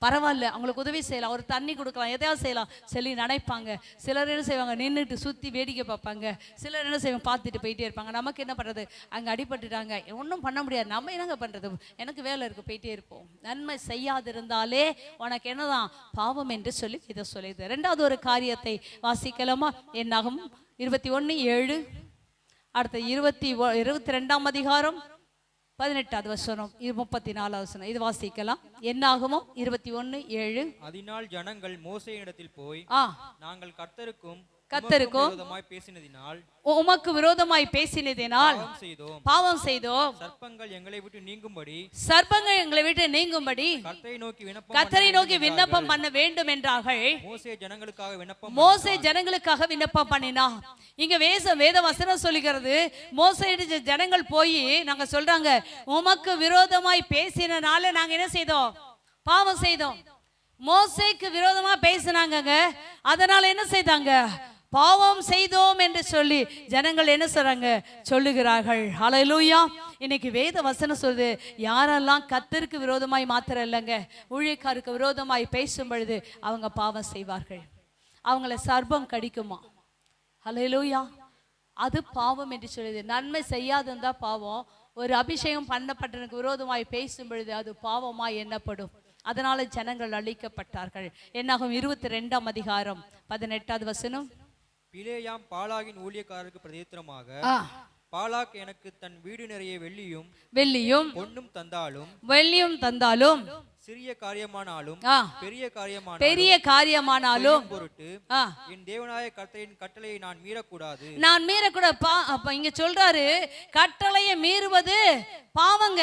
பரவாயில்ல, அவங்களுக்கு உதவி செய்யலாம், ஒரு தண்ணி கொடுக்கலாம், எதையாவது செய்யலாம் சொல்லி நினைப்பாங்க. சிலர் என்ன செய்வாங்க, நின்றுட்டு சுற்றி வேடிக்கை பார்ப்பாங்க. சிலர் என்ன செய்வாங்க, பார்த்துட்டு போயிட்டே இருப்பாங்க. நமக்கு என்ன பண்ணுறது, அங்கே அடிபட்டுட்டாங்க, ஒன்றும் பண்ண முடியாது, நம்ம என்னங்க பண்ணுறது, எனக்கு வேலை இருக்குது, போயிட்டே இருப்போம். நன்மை செய்யாதிருந்தாலே உனக்கு என்னதான் பாவம் என்று சொல்லி இதை சொல்லிது. 2வது ஒரு காரியத்தை வாசிக்கலாமா? என்னாகும் 21:7, அடுத்த 22ஆம் அதிகாரம் 18வது வசனம், 34வது வசனம், இது வாசிக்கலாம். என்னாகுமோ 21:7. அதனால் ஜனங்கள் மோசேயினிடத்தில் போய், நாங்கள் கர்த்தருக்கும் உமக்கு விரோதமாய் பேசினதினால் பாவம் செய்தோம், சர்ப்பங்கள் எங்களை விட்டு நீங்கும்படி கர்த்தரை நோக்கி விண்ணப்பம் பண்ண வேண்டும் என்றார்கள். மோசே ஜனங்களுக்காக விண்ணப்பம் பண்ணினான். இங்க வேத வசனம் சொல்லுகிறது, மோசே ஜனங்கள் போய் நாங்க சொல்றாங்க, உமக்கு விரோதமாய் பேசினால நாங்க என்ன செய்தோம், பாவம் செய்தோம். மோசேக்கு விரோதமா பேசினாங்க, அதனால என்ன செய்தாங்க, பாவம் செய்தோம் என்று சொல்லி ஜனங்கள் என்ன சொல்றாங்க, சொல்லுகிறார்கள். ஹல்லேலூயா. இன்னைக்கு வேத வசனம் சொல்லுது, யாரெல்லாம் கர்த்தருக்கு விரோதமாய் மாத்திரம் இல்லைங்க, ஊழியக்காருக்கு விரோதமாய் பேசும் பொழுது அவங்க பாவம் செய்வார்கள். அவங்கள சர்ப்பம் கடிக்குமா. ஹல்லேலூயா. அது பாவம் என்று சொல்லுது. நன்மை செய்யாதிருந்தா பாவம். ஒரு அபிஷேகம் பண்ணப்பட்டனுக்கு விரோதமாய் பேசும் பொழுது அது பாவமாய் எண்ணப்படும். அதனால ஜனங்கள் அழிக்கப்பட்டார்கள். என்னாகும் 22ஆம் அதிகாரம் 18வது வசனம். பிலேயாம் பாலாகின் ஊழியக்காரருக்கு பிரதித்திரமாக, பாலாக் எனக்கு தன் வீடு நிறைய வெள்ளியும் பொன்னும் தந்தாலும் சிறிய காரியமானாலும் பெரிய காரியமானாலும் பொருட்டு என் தேவனாய கர்த்தரின் கட்டளையை நான் மீறக்கூடாது. அப்ப இங்க சொல்றாரு, கட்டளையை மீறுவது பாவங்க.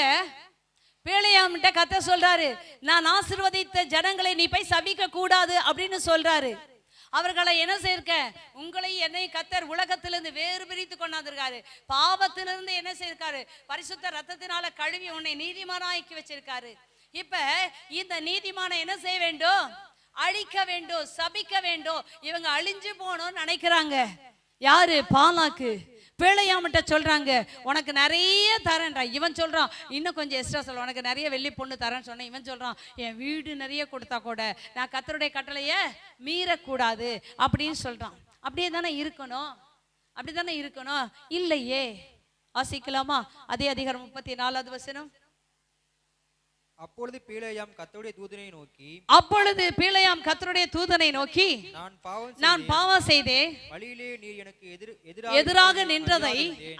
பிலேயாம்கிட்ட கர்த்தர் சொல்றாரு, நான் ஆசீர்வதித்த ஜனங்களை நீ போய் சபிக்க கூடாது அப்படின்னு சொல்றாரு. அவர்களை என்ன செய்ய, உங்களை என்னை கர்த்தர் உலகத்திலிருந்து வேறு பிரித்து கொண்டாந்திருக்காரு. பாவத்திலிருந்து என்ன செய்யிருக்காரு, பரிசுத்த ரத்தத்தினால கழுவி உன்னை நீதிமானாக்கி வச்சிருக்காரு. இப்ப இந்த நீதிமான என்ன செய்ய வேண்டும், அழிக்க வேண்டும், சபிக்க வேண்டும். இவங்க அழிஞ்சு போகணும்னு நினைக்கிறாங்க. யாரு, பாலாக்கு. பிலேயாம்கிட்ட சொல்றாங்க, உனக்கு நிறைய தரேன்டா. இவன் சொல்றான், இன்னும் கொஞ்சம் எக்ஸ்ட்ரா சொல்ல, உனக்கு நிறைய வெள்ளி பொண்ணு தரேன்னு சொன்னேன். இவன் சொல்றான், என் வீடு நிறைய கொடுத்தா கூட நான் கர்த்தருடைய கட்டளைய மீறக்கூடாது அப்படின்னு சொல்றான். அப்படியே தானே இருக்கணும், அப்படித்தானே இருக்கணும். இல்லையே. வாசிக்கலாமா? அதே அதிகாரம் 34வது வசனம். அப்பொழுது பிலேயாம் கர்த்தருடைய தூதனை நோக்கி, நான் பாவம் செய்தேன், வழியிலே நீர் எனக்கு எதிராக நின்றதை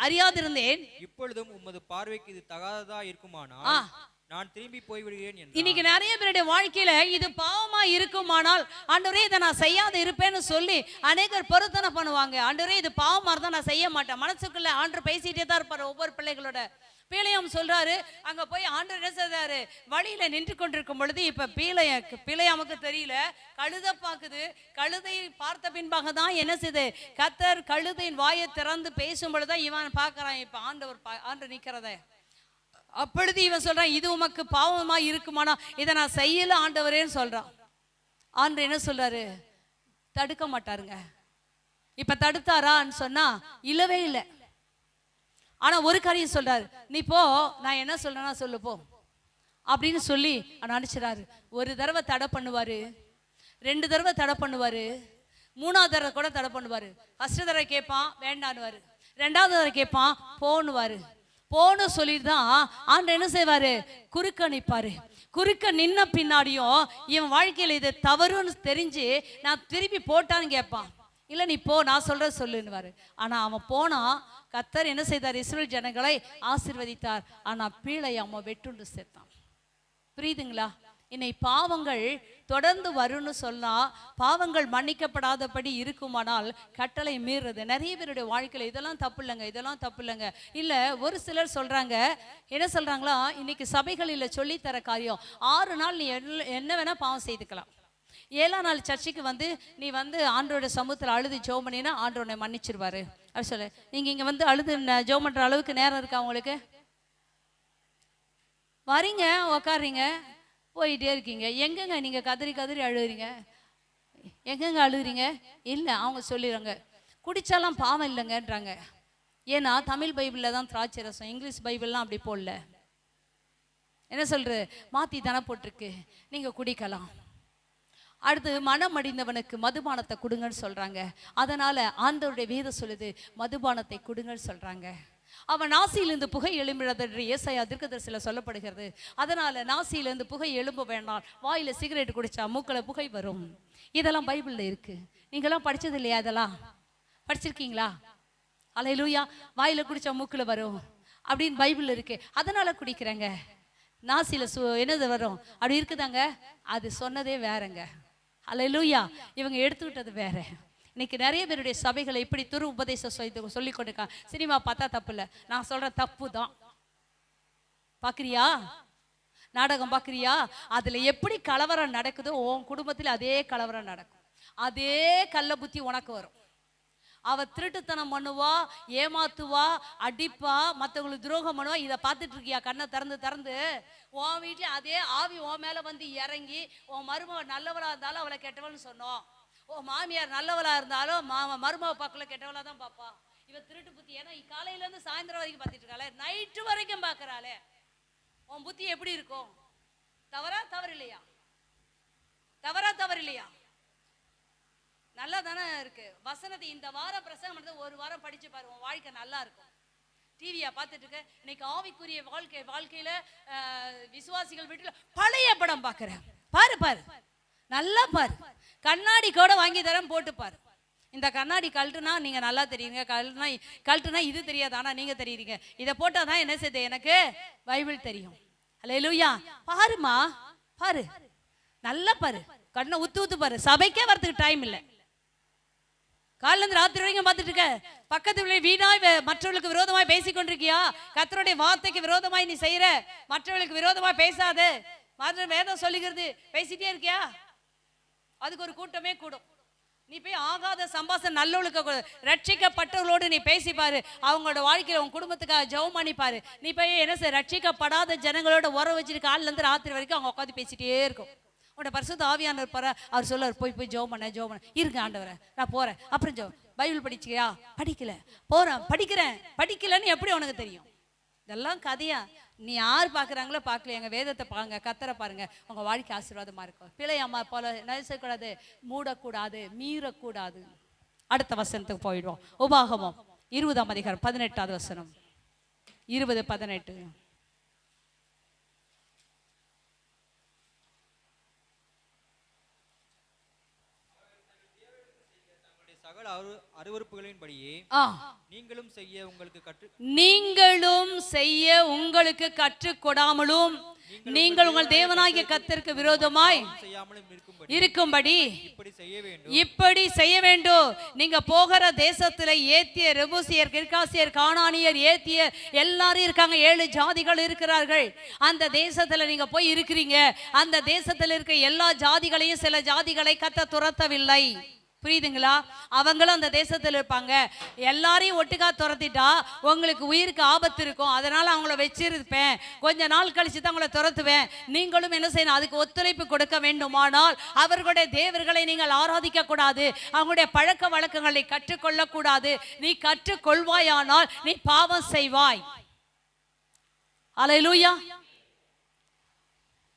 அறியாதிருந்தேன். இப்பொழுதும் உமது பார்வைக்கு இது தகாததா இருக்குமானால் நான் திரும்பி போய்விடுகிறேன் என்றார். இன்னைக்கு நிறைய பேருடைய வாழ்க்கையில இது பாவமா இருக்குமானால், ஆண்டவரே இதை நான் செய்யாத இருப்பேன்னு சொல்லி அநேகர் பொருத்தனை பண்ணுவாங்க. ஆண்டவரே இது பாவமா இருந்தா நான் செய்ய மாட்டேன். மனசுக்குள்ள ஆண்டவர் பேசிட்டே தான் இருப்பாரு ஒவ்வொரு பிள்ளைகளோட. பிலேயாம் சொல்றாரு, அங்க போய் ஆண்டவர் என்ன செய்றாரு, வழியில நின்று கொண்டிருக்கும் பொழுது இப்ப பிலேயாமுக்கு தெரியல, கழுதை பாக்குது. கழுதை பார்த்த பின்பாக தான் என்ன செய்து, கர்த்தர் கழுதையின் வாயை திறந்து பேசும் பொழுதுதான் இவன் பாக்குறான். இப்ப ஆண்டவர் நிக்கிறத. அப்பொழுது இவன் சொல்றான், இது உமக்கு பாவமா இருக்குமானா இதை நான் செய்யல ஆண்டவரேன்னு சொல்றான். ஆண்டவர் என்ன சொல்றாரு, தடுக்க மாட்டாருங்க. இப்ப தடுத்தாரான்னு சொன்னா இல்லவே இல்லை. ஆனா ஒரு காரியம் சொல்றாரு, நீ போ, நான் என்ன சொல்றேன்னா சொல்லு போ அப்படின்னு சொல்லி அனுப்பிச்சிடாரு. ஒரு தடவை தடை பண்ணுவாரு, 2 தடவை தடை பண்ணுவாரு, 3வது தடவை கூட தடை பண்ணுவாரு. ஃபர்ஸ்ட் தடவை கேட்பான் வேண்டான்னுவாரு, 2வது தடவை கேட்பான் போன்னுவாரு. போன்னு சொல்லிட்டு தான் ஆண்டவர் என்ன செய்வாரு, குறுக்க நிற்பாரு. குறுக்க நின்ன பின்னாடியும் இவன் வாழ்க்கையில இது தவறுன்னு தெரிஞ்சு நான் திருப்பி போட்டான்னு கேட்பான். இல்லை நீ போ, நான் சொல்ற சொல்லுன்னுவாரு. ஆனா அவன் போனா கர்த்தர் என்ன செய்தார், இஸ்ரவேல் ஜனங்களை ஆசீர்வதித்தார். ஆனா பிலேயாம் வெட்டுண்டு சேர்த்தான். புரியுதுங்களா? இன்னை பாவங்கள் தொடர்ந்து வரும்னு சொன்னா, பாவங்கள் மன்னிக்கப்படாதபடி இருக்குமானால் கட்டளை மீறுறது நிறைய பேருடைய வாழ்க்கையில இதெல்லாம் தப்பு இல்லைங்க, இதெல்லாம் தப்பு இல்லைங்க. இல்ல ஒரு சிலர் சொல்றாங்க, என்ன சொல்றாங்களா, இன்னைக்கு சபைகளில் சொல்லி தர காரியம் 6 நாள் நீ என்ன வேணா பாவம் செய்துக்கலாம். 7ஆம் நாள் சர்ச்சைக்கு வந்து நீ வந்து ஆண்டோட சமூகத்தில் அழுது ஜெபம் பண்ணினா ஆண்டவனை மன்னிச்சிருவாரு அப்படி சொல்ல. நீங்க இங்க வந்து அழுது ஜெபம் பண்ற அளவுக்கு நேரம் இருக்கா உங்களுக்கு? வரீங்க, உக்காடுறீங்க, போயிட்டே இருக்கீங்க. எங்கங்க நீங்க கதறி கதறி அழுகுறீங்க? எங்கெங்க அழுகுறீங்க? இல்லை, அவங்க சொல்லிடுறாங்க குடிச்சாலாம் பாவம் இல்லைங்கன்றாங்க. ஏன்னா தமிழ் பைபிளில் தான் திராட்சை ரசம், இங்கிலீஷ் பைபிள்லாம் அப்படி போடல. என்ன சொல்ற, மாத்தி தானே போட்டிருக்கு, நீங்க குடிக்கலாம். அடுத்து மனம் அடிந்தவனுக்கு மதுபானத்தை கொடுங்கன்னு சொல்றாங்க. அதனால ஆண்டவருடைய வேதம் சொல்லுது மதுபானத்தை கொடுங்கன்னு சொல்றாங்க. அவன் நாசியிலிருந்து புகை எழும்புறது என்று ஏசாயா தீர்க்கதரிசியில சொல்லப்படுகிறது. அதனால நாசியிலிருந்து புகை எழும்ப வேண்டாம், வாயில சிகரெட் குடிச்சா மூக்கில் புகை வரும். இதெல்லாம் பைபிள்ல இருக்கு. நீங்களாம் படிச்சது இல்லையா? இதெல்லாம் படிச்சிருக்கீங்களா? அல்லேலூயா. வாயில குடிச்சா மூக்கில் வரும் அப்படின்னு பைபிள் இருக்கு. அதனால குடிக்கிறேங்க. நாசியில என்னது வரும் அப்படி இருக்குதாங்க. அது சொன்னதே வேறங்க. அல்லேலூயா. இவங்க எடுத்துக்கிட்டது வேற. இன்னைக்கு நிறைய பேருடைய சபைகளை இப்படி துரு உபதேசம் சொல்லி கொண்டிருக்காங்க. சினிமா பார்த்தா தப்பு இல்லை, நான் சொல்ற தப்பு தான். பாக்குறியா, நாடகம் பாக்குறியா, அதுல எப்படி கலவரம் நடக்குதோ உன் குடும்பத்தில் அதே கலவரம் நடக்கும். அதே கள்ள புத்தி உனக்கு வரும். அவ திருட்டுத்தனம் பண்ணுவா, ஏமாத்துவா, அடிப்பா, மற்றவங்களுக்கு துரோகம் பண்ணுவா. இதை பார்த்துட்டு இருக்கியா? கண்ணை திறந்து உன் வீட்டுல அதே ஆவி உன் மேல வந்து இறங்கி, உன் மருமக நல்லவளா இருந்தாலும் அவளை கெட்டவள்னு சொன்னோம், உன் மாமியார் நல்லவளா இருந்தாலும் மருமக பார்க்கல கெட்டவளா தான் பாப்பா. இவ திருட்டு புத்தி. ஏன்னா காலையில இருந்து சாயந்தரம் வரைக்கும் பார்த்துட்டு இருக்காளே, நைட்டு வரைக்கும் பார்க்கறாளே, உன் புத்தி எப்படி இருக்கும்? தவறா தவறு இல்லையா? தவறா தவறு இல்லையா? நல்லா தானே இருக்கு வசனத்தை. இந்த வாரம் பிரசங்கம் பண்ணது ஒரு வாரம் படிச்சு பாரு, உன் வாழ்க்கை நல்லா இருக்கும். டிவியா பார்த்துட்டு இருக்க, இன்னைக்கு ஆவிக்குரிய வாழ்க்கையில விசுவாசிகள் வீட்டுல பழைய படம் பார்க்கிறேன். பாரு பாரு, நல்லா பாரு. கண்ணாடி கூட வாங்கி தரேன், போட்டு பாரு. இந்த கண்ணாடி கழட்டுனா நீங்க நல்லா தெரியுங்க, கழட்டுனா இது தெரியாது, ஆனா நீங்க தெரியுறீங்க. இதை போட்டாதான் என்ன செய்யுது, எனக்கு பைபிள் தெரியும். அல்லேலூயா. பாருமா, பாரு, நல்லா பாரு, கண்ணை ஊத்து பாரு. சபைக்கே வரதுக்கு டைம் இல்லை. காலைல இருந்து ராத்திரி வரைக்கும் பார்த்துட்டு இருக்க. பக்கத்துல வீணாய் மற்றவர்களுக்கு விரோதமாய் பேசிக் கொண்டிருக்கியா? கர்த்தருடைய வார்த்தைக்கு விரோதமாய் நீ செய்யற, மற்றவர்களுக்கு விரோதமாய் பேசாது. வேதம் சொல்லுகிறது, பேசிட்டே இருக்கியா? அதுக்கு ஒரு கூட்டமே கூடும். நீ போய் ஆகாத சம்பாசம் நல்லவளுக்கு ரட்சிக்கப்பட்டவர்களோடு நீ பேசி பாரு. அவங்களோட வாழ்க்கையில உன் குடும்பத்துக்காக ஜெபம் பண்ணி பாரு. நீ போய் என்ன செய்ய, ரட்சிக்கப்படாத ஜனங்களோட உறவு வச்சுட்டு காலில இருந்து ராத்திரி வரைக்கும் அவங்க உட்காந்து பேசிட்டே இருக்கும். உன்னோட பரிசுத்த ஆவியானவர் பாரு, அவர் சொல்லுவார், போய் ஜெபம் பண்ண இருங்க ஆண்டவரை, நான் போறேன். அப்புறம் பைபிள் படிச்சியா? படிக்கல. போறேன், படிக்கலன்னு எப்படி உனக்கு தெரியும்? இதெல்லாம் கதையா? நீ யார் பாக்குறாங்களோ பார்க்கல, எங்க வேதத்தை பாருங்க, கத்தரை பாருங்க, உங்க வாழ்க்கை ஆசீர்வாதமா இருக்கும். பிள்ளை அம்மா போல நினைச்சக்கூடாது, மூடக்கூடாது, மீறக்கூடாது. அடுத்த வசனத்துக்கு போயிடுவோம். உபாகமம் 20ஆம் அதிகாரம் 18வது வசனம். 20:18. சகல அருவருப்புகளின்படியே நீங்களும் செய்ய உங்களுக்கு கற்றுக் கொடாமலும் நீங்கள் உங்கள் தேவனாகிய கர்த்தருக்கு விரோதமாய் இருக்கும்படி இப்படி செய்ய வேண்டும். நீங்க போகிற தேசத்துல ஏத்தியர், எபூசியர், கிர்காசியர், கானானியர், ஏத்தியர் எல்லாரும் இருக்காங்க. 7 ஜாதிகள் இருக்கிறார்கள். அந்த தேசத்துல நீங்க போய் இருக்கிறீங்க. அந்த தேசத்துல இருக்க எல்லா ஜாதிகளையும் சில ஜாதிகளை கர்த்தர் துரத்தவில்லை. புரியுதுங்களா? அவங்களும் அந்த தேசத்தில் இருப்பாங்க. எல்லாரையும் ஒட்டுக்கா துரத்திட்டா உங்களுக்கு உயிருக்கு ஆபத்து இருக்கும். அதனால அவங்கள வச்சிருப்பேன், கொஞ்ச நாள் கழிச்சு தான் அவங்கள துரத்துவேன். நீங்களும் என்ன செய்யணும், அதுக்கு ஒத்துழைப்பு கொடுக்க வேண்டுமானால் அவர்களுடைய தேவர்களை நீங்கள் ஆராதிக்க கூடாது, அவங்களுடைய பழக்க வழக்கங்களை கற்றுக்கொள்ள கூடாது. நீ கற்றுக்கொள்வாயானால் நீ பாவம் செய்வாய். அல்லேலூயா.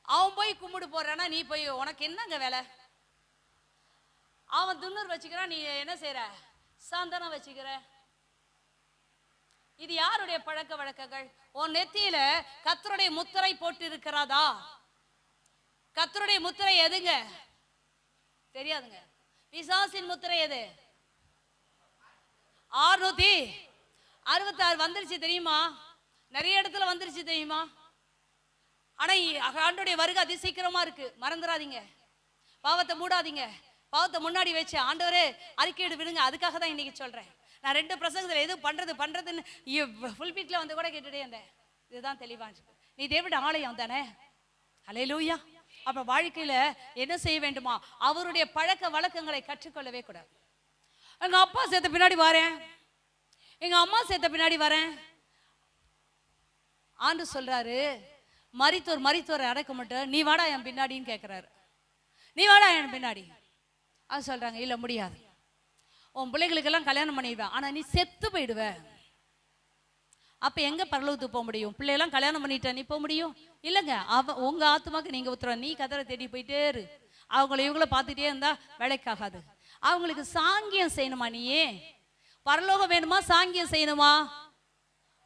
அவன் போய் கும்பிடு போறானா, நீ போய் உனக்கு என்னங்க வேலை? அவன் துண்ணூர் வச்சுக்கிறான், நீ என்ன செய்யற? சாந்தனம் வச்சுக்கிற. இது யாருடைய பழக்க வழக்கங்கள்? உன் நெத்தியில கர்த்தருடைய முத்திரை போட்டு இருக்கிறாதா? கர்த்தருடைய முத்திரை எதுங்க? தெரியாதுங்க. பிசாசின் முத்திரை எது? 666 வந்துருச்சு தெரியுமா? நிறைய இடத்துல வந்துருச்சு தெரியுமா? ஆனா ஆண்டவருடைய வருகை அதிசீக்கிரமா இருக்கு, மறந்துடாதீங்க. பாவத்தை மூடாதீங்க. பாவத்தை முன்னாடி வச்சு ஆண்டவரே அறிக்கையிடு விடுங்க. அதுக்காக தான் இன்னைக்கு சொல்றேன். நான் 2 பிரசங்கத்தில் எது பண்றதுன்னு ஃபுல் பீட்ல வந்து கூட கேட்டுட்டே இருந்தேன். இதுதான் தெளிவா இருக்கு. நீ தேவனுடைய ஆலயம் தானே. அல்லேலூயா. அப்ப வாழ்க்கையில என்ன செய்ய வேண்டுமா? அவருடைய பழக்க வழக்கங்களை கற்றுக்கொள்ளவே கூடாது. எங்க அப்பா சேர்த்த பின்னாடி வரேன், எங்க அம்மா சேர்த்த பின்னாடி வரேன். ஆண்டு சொல்றாரு, மரித்தோர் அடக்க மாட்டேன், நீ வாடா என் பின்னாடின்னு கேட்கிறாரு. நீ வாடா என் பின்னாடி. அது சொல்றாங்க, இல்ல முடியாது, உன் பிள்ளைகளுக்கெல்லாம் கல்யாணம் பண்ணிடுவேன், ஆனா நீ செத்து போயிடுவ. அப்ப எங்க பரலோகத்துக்கு போக முடியும்? பிள்ளையெல்லாம் கல்யாணம் பண்ணிட்ட நீ போக முடியும்? இல்லைங்க. உங்க ஆத்துமாக்கு நீங்க உத்தரவு. நீ கதரை தேடி போயிட்டே இரு. இவங்கள பார்த்துட்டே இருந்தா வேலைக்காகாது. அவங்களுக்கு சாங்கியம் செய்யணுமா? நீயே பரலோகம் வேணுமா? சாங்கியம் செய்யணுமா?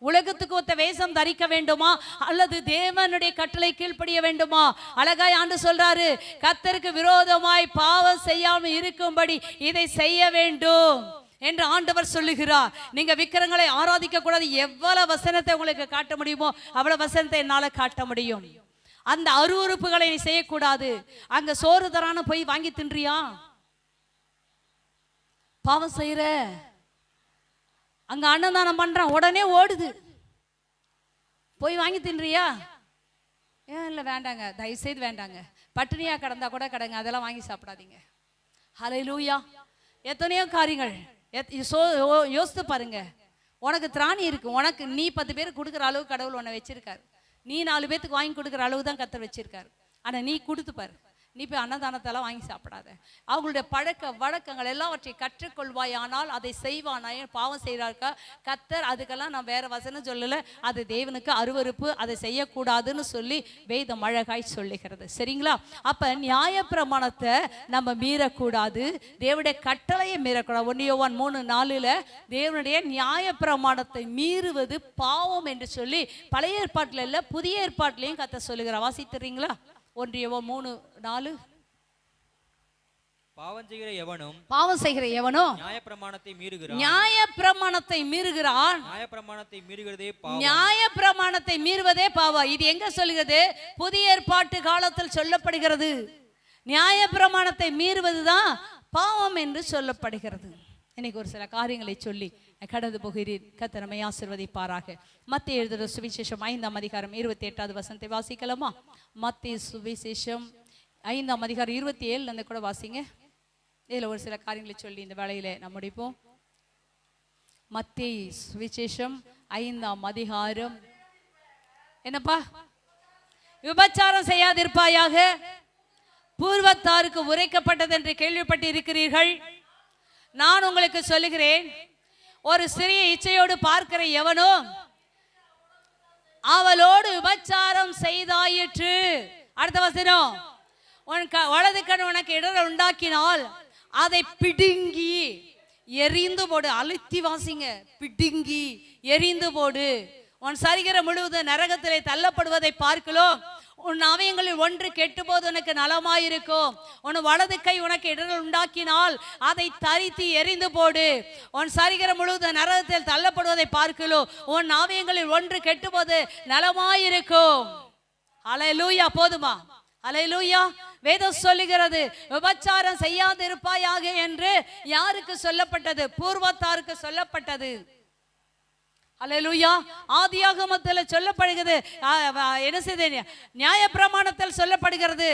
உலகத்துக்கு ஒத்த வேஷம் தரிக்க வேண்டுமா, அல்லது தேவனுடைய கட்டளை கீழ்ப்படிய வேண்டுமா? அழகாய் ஆண்டு சொல்றாரு, கர்த்தருக்கு விரோதமாய் பாவம் செய்யாமல் இருக்கும்படி இதை செய்ய வேண்டும் என்று ஆண்டவர் சொல்லுகிறார். நீங்க விக்கிரங்களை ஆராதிக்க கூடாது. எவ்வளவு வசனத்தை உங்களுக்கு காட்ட முடியுமோ அவ்வளவு வசனத்தை என்னால காட்ட முடியும். அந்த அருவருப்புகளை நீ செய்யக்கூடாது. அங்க சோறு தரான போய் வாங்கி தின்றியா? பாவம் செய்யற. அங்க அன்னதானம் பண்றான், உடனே ஓடுது, போய் வாங்கி தின்றியா? ஏன் இல்லை, வேண்டாங்க, தயவுசெய்து வேண்டாங்க. பட்டினியா கிடந்தா கூட கிடங்க, அதெல்லாம் வாங்கி சாப்பிடாதீங்க. ஹல்லேலூயா. எத்தனையோ காரியங்கள் யோசித்து பாருங்க. உனக்கு திராணி இருக்கு, உனக்கு நீ 10 பேருக்கு கொடுக்குற அளவு கடவுள் உன்னை வச்சிருக்காரு. நீ 4 பேருக்கு வாங்கி கொடுக்குற அளவு தான் கர்த்தர் வச்சிருக்காரு. ஆனா நீ கொடுத்து பாரு. நீ போய் அன்னதானத்தெல்லாம் வாங்கி சாப்பிடாத. அவங்களுடைய பழக்க வழக்கங்கள் எல்லாவற்றையும் கற்றுக்கொள்வாய், ஆனால் அதை செய்வானாய். பாவம் செய்கிறார்க்கா கத்தர், அதுக்கெல்லாம் நான் வேற வசனம் சொல்லலை, அது தேவனுக்கு அருவருப்பு, அதை செய்யக்கூடாதுன்னு சொல்லி வேதம் அழகாய் சொல்லுகிறது. சரிங்களா? அப்ப நியாயப்பிரமாணத்தை நம்ம மீறக்கூடாது, தேவனுடைய கட்டளையை மீறக்கூடாது. 1 யோவான் 3:4 தேவனுடைய நியாயப்பிரமாணத்தை மீறுவது பாவம் என்று சொல்லி பழைய ஏற்பாட்டில் இல்ல புதிய ஏற்பாட்டிலையும் கத்த சொல்லுகிறார். வாசித்துறீங்களா? 1 யோவான் 3:4 பாவம் செய்கிற எவனும் நியாயப்பிரமாணத்தை மீறுகிறான். நியாயப்பிரமாணத்தை மீறுவதே பாவம். இது எங்க சொல்லுகிறது? புதிய ஏற்பாட்டு காலத்தில் சொல்லப்படுகிறது. நியாயப்பிரமாணத்தை மீறுவதுதான் பாவம் என்று சொல்லப்படுகிறது. இன்னைக்கு ஒரு சில காரியங்களை சொல்லி கடந்து போகிறீர். கர்த்தர் நம்மை ஆசீர்வதிப்பாராக. மத்தேயு எழுதின சுவிசேஷம் 5ஆம் அதிகாரம் 28வது வசனத்தை வாசிக்கலாமா? மத்தேயு சுவிசேஷம் 5ஆம் அதிகாரம் 27 கூட வாசிங்க. இதில் ஒரு சில காரியங்களை சொல்லி இந்த வேளையில நம்ம முடிப்போம். மத்தேயு சுவிசேஷம் 5ஆம் அதிகாரம் என்னப்பா? விபச்சாரம் செய்யாதிருப்பாயாக, பூர்வத்தாருக்கு உரைக்கப்பட்டது என்று கேள்விப்பட்டு இருக்கிறீர்கள். நான் உங்களுக்கு சொல்லுகிறேன், ஒரு சிறிய இச்சையோடு பார்க்கிற எவனோ அவளோடு விபச்சாரம் செய்தாயிற்று. அடுத்த வசனம், உன் வலது கண் உனக்கு இடரை உண்டாக்கினால் அதை பிடுங்கி எரிந்து போடு. அழுத்தி வாசிங்க, பிடுங்கி எரிந்து போடு. உன் சரீரம் முழுவதும் நரகத்திலே தள்ளப்படுவதை பார்க்கலாம். உன் அவயங்களில் ஒன்று கெட்டும்போது உனக்கு நலமாயிருக்கும். உன் வலது கை உனக்கு இடர்கள் உண்டாக்கினால் அதை தரித்து எரிந்து போடு. உன் சரீரம் முழுவதும் நரகத்தில் தள்ளப்படுவதை பார்க்கலாம். உன் அவயங்களில் ஒன்று கெட்டும்போது நலமாயிருக்கும். அல்லேலூயா. போதுமா? அல்லேலூயா. வேதம் சொல்லுகிறது, விபச்சாரம் செய்யாதிருப்பாயாக என்று யாருக்கு சொல்லப்பட்டது? பூர்வத்தாருக்கு சொல்லப்பட்டது. அல்லேலூயா. ஆதியாகமத்தில் சொல்லப்படுகிறது, என்ன செய்த நியாயப்பிரமாணத்தில் சொல்லப்படுகிறது,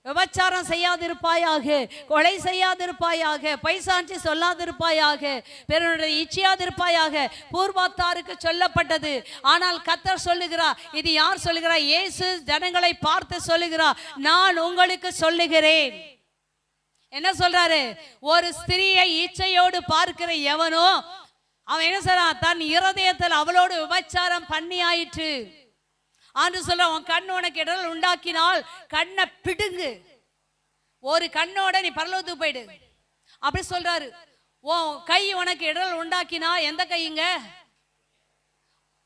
விபச்சாரம் செய்யாதிருப்பாயாக, கொலை செய்யாதிருப்பாயாக, பைசாட்சி சொல்லாதிருப்பாயாக, பிறனுடைய இச்சையாதிருப்பாயாக பூர்வத்தாருக்கு சொல்லப்பட்டது. ஆனால் கர்த்தர் சொல்லுகிறார், இது யார் சொல்லுகிறார்? இயேசு ஜனங்களை பார்த்து சொல்லுகிறார், நான் உங்களுக்கு சொல்லுகிறேன். என்ன சொல்றாரு? ஒரு ஸ்திரியை இச்சையோடு பார்க்கிற எவனோ அவன் என்ன சொல்றான்? தன் இருதயத்தில் அவளோடு விபச்சாரம் பண்ணி ஆயிற்று. ஆண்டு சொல்ற, உன் கண் உனக்கு இடர்கள் உண்டாக்கினால் கண்ணை பிடுங்கு. ஒரு கண்ணோட நீ பரலோகத்துக்கு போயிடு அப்படி சொல்றாரு. உன் கை உனக்கு இடர்கள் உண்டாக்கினா, எந்த கையுங்க?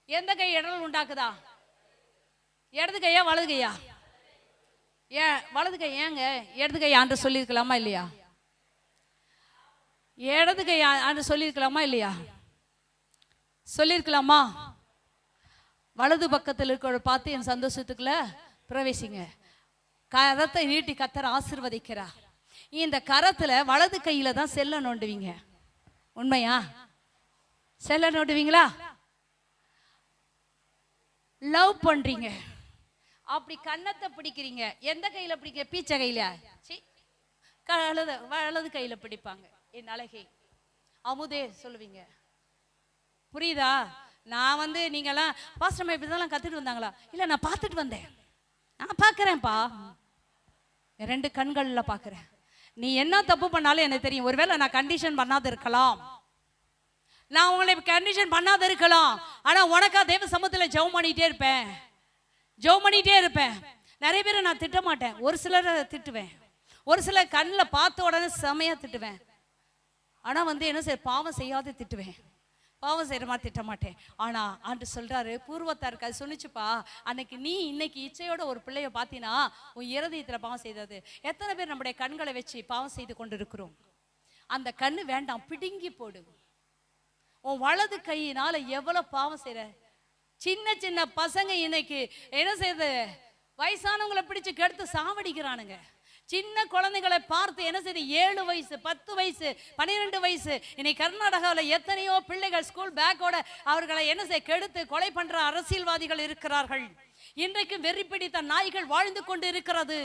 எந்த கை இடர்கள் உண்டாக்குதா? இடது கையா வலது கையா? ஏன் வலது கை? ஏங்க இடது கை ஆண்டு சொல்லியிருக்கலாமா இல்லையா? இடது கை ஆண்டு சொல்லியிருக்கலாமா இல்லையா? சொல்லியிருக்கலாமா? வலது பக்கத்தில் இருக்கிற பார்த்து என் சந்தோஷத்துக்குள்ள பிரவேசிங்க. கரத்தை நீட்டி கர்த்தர் ஆசீர்வதிக்கிறார். இந்த கரத்துல வலது கையில தான் செல்ல நோண்டுவீங்க. உண்மையா? செல்ல நோண்டுவீங்களா? லவ் பண்றீங்க, அப்படி கன்னத்தை பிடிக்கிறீங்க. எந்த கையில பிடிக்க? பீச்ச கையில? வலது கையில பிடிப்பாங்க. என் அழகே அமுதே சொல்லுவீங்க. புரியுதா? நான் நீங்கெல்லாம் பாஸ்டர் இப்படிதான் கத்துட்டு வந்தாங்களா? இல்ல, நான் பார்த்துட்டு வந்தேன். நான் பார்க்கறேன்ப்பா, 2 கண்கள்ல பார்க்கறேன். நீ என்ன தப்பு பண்ணாலும் எனக்கு தெரியும். ஒருவேளை நான் கண்டிஷன் பண்ணாத இருக்கலாம், நான் உங்களை கண்டிஷன் பண்ணாத இருக்கலாம், ஆனா உனக்கா தேவ சமூகத்துல ஜெபம் பண்ணிட்டே இருப்பேன். நிறைய பேரை நான் திட்ட மாட்டேன், ஒரு சிலரை திட்டுவேன். ஒரு சிலர் கண்ணில் பார்த்த உடனே செமையா திட்டுவேன். ஆனா என்ன செய்ய, பாவம் செய்யாத திட்டுவேன், பாவம் செய்யற மாதிரி திட்ட மாட்டேன். ஆனா ஆண்டு சொல்றாரு, பூர்வத்தாருக்கு அது சொன்னிச்சுப்பா, அன்னைக்கு நீ இன்னைக்கு இச்சையோட ஒரு பிள்ளைய பாத்தீனா உன் இருதயத்துல பாவம் செய்தது. எத்தனை பேர் நம்முடைய கண்களை வச்சு பாவம் செய்து கொண்டு இருக்கிறோம்? அந்த கண்ணு வேண்டாம், பிடுங்கி போடு. உன் வலது கையினால எவ்வளவு பாவம் செய்யற. சின்ன சின்ன பசங்க இன்னைக்கு என்ன செய்யுது? வயசானவங்களை பிடிச்சு கெடுத்து சாவடிக்கிறானுங்க. சின்ன குழந்தைகளை பார்த்து என்ன செய்யுது? 7 வயசு, 10 வயசு, 12 வயசு. இன்னைக்கு கர்நாடகாவில் எத்தனையோ பிள்ளைகள் ஸ்கூல் பேக்கோட அவர்களை என்ன செய்ய கெடுத்து கொலை பண்ற அரசியல்வாதிகள் இருக்கிறார்கள். இன்றைக்கு வெறி பிடித்த நாய்கள் வாழ்ந்து கொண்டு இருக்கிறது.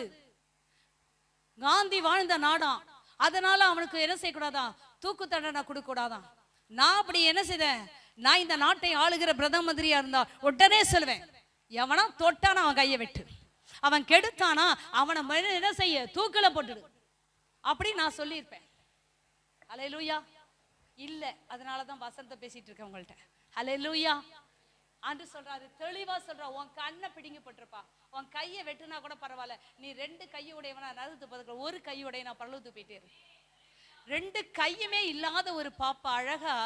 காந்தி வாழ்ந்த நாடாம், அதனால அவனுக்கு என்ன செய்யக்கூடாதான்? தூக்கு தண்டனை கொடுக்க கூடாதான். நான் அப்படி என்ன செய்தேன்? நான் இந்த நாட்டை ஆளுகிற பிரதம மந்திரியா இருந்தா உடனே சொல்லுவேன், எவனா தொட்டான அவன் கையை வெட்டு. அவன் கெடுத்தானா அவனை என்ன செய்ய, தூக்கில போட்டுடு அப்படி நான் சொல்லியிருப்பேன். ஹல்லேலூயா. இல்ல, அதனாலதான் வசனத்தை பேசிட்டு இருக்கேன் உங்கள்கிட்ட. ஹல்லேலூயா. ஆண்டு சொல்றாரு, தெளிவா சொல்றா, உன் கண்ணை பிடிங்கி போட்டிருப்பா, உன் கையை வெட்டுனா கூட பரவாயில்ல, நீ 2 கையுடையவனா நரகத்து பதுக்கிற, ஒரு கையுடைய நான் பரலோகத்துக்கு போயிட்டே. 2 கையுமே இல்லாத ஒரு பாப்பா அழகா,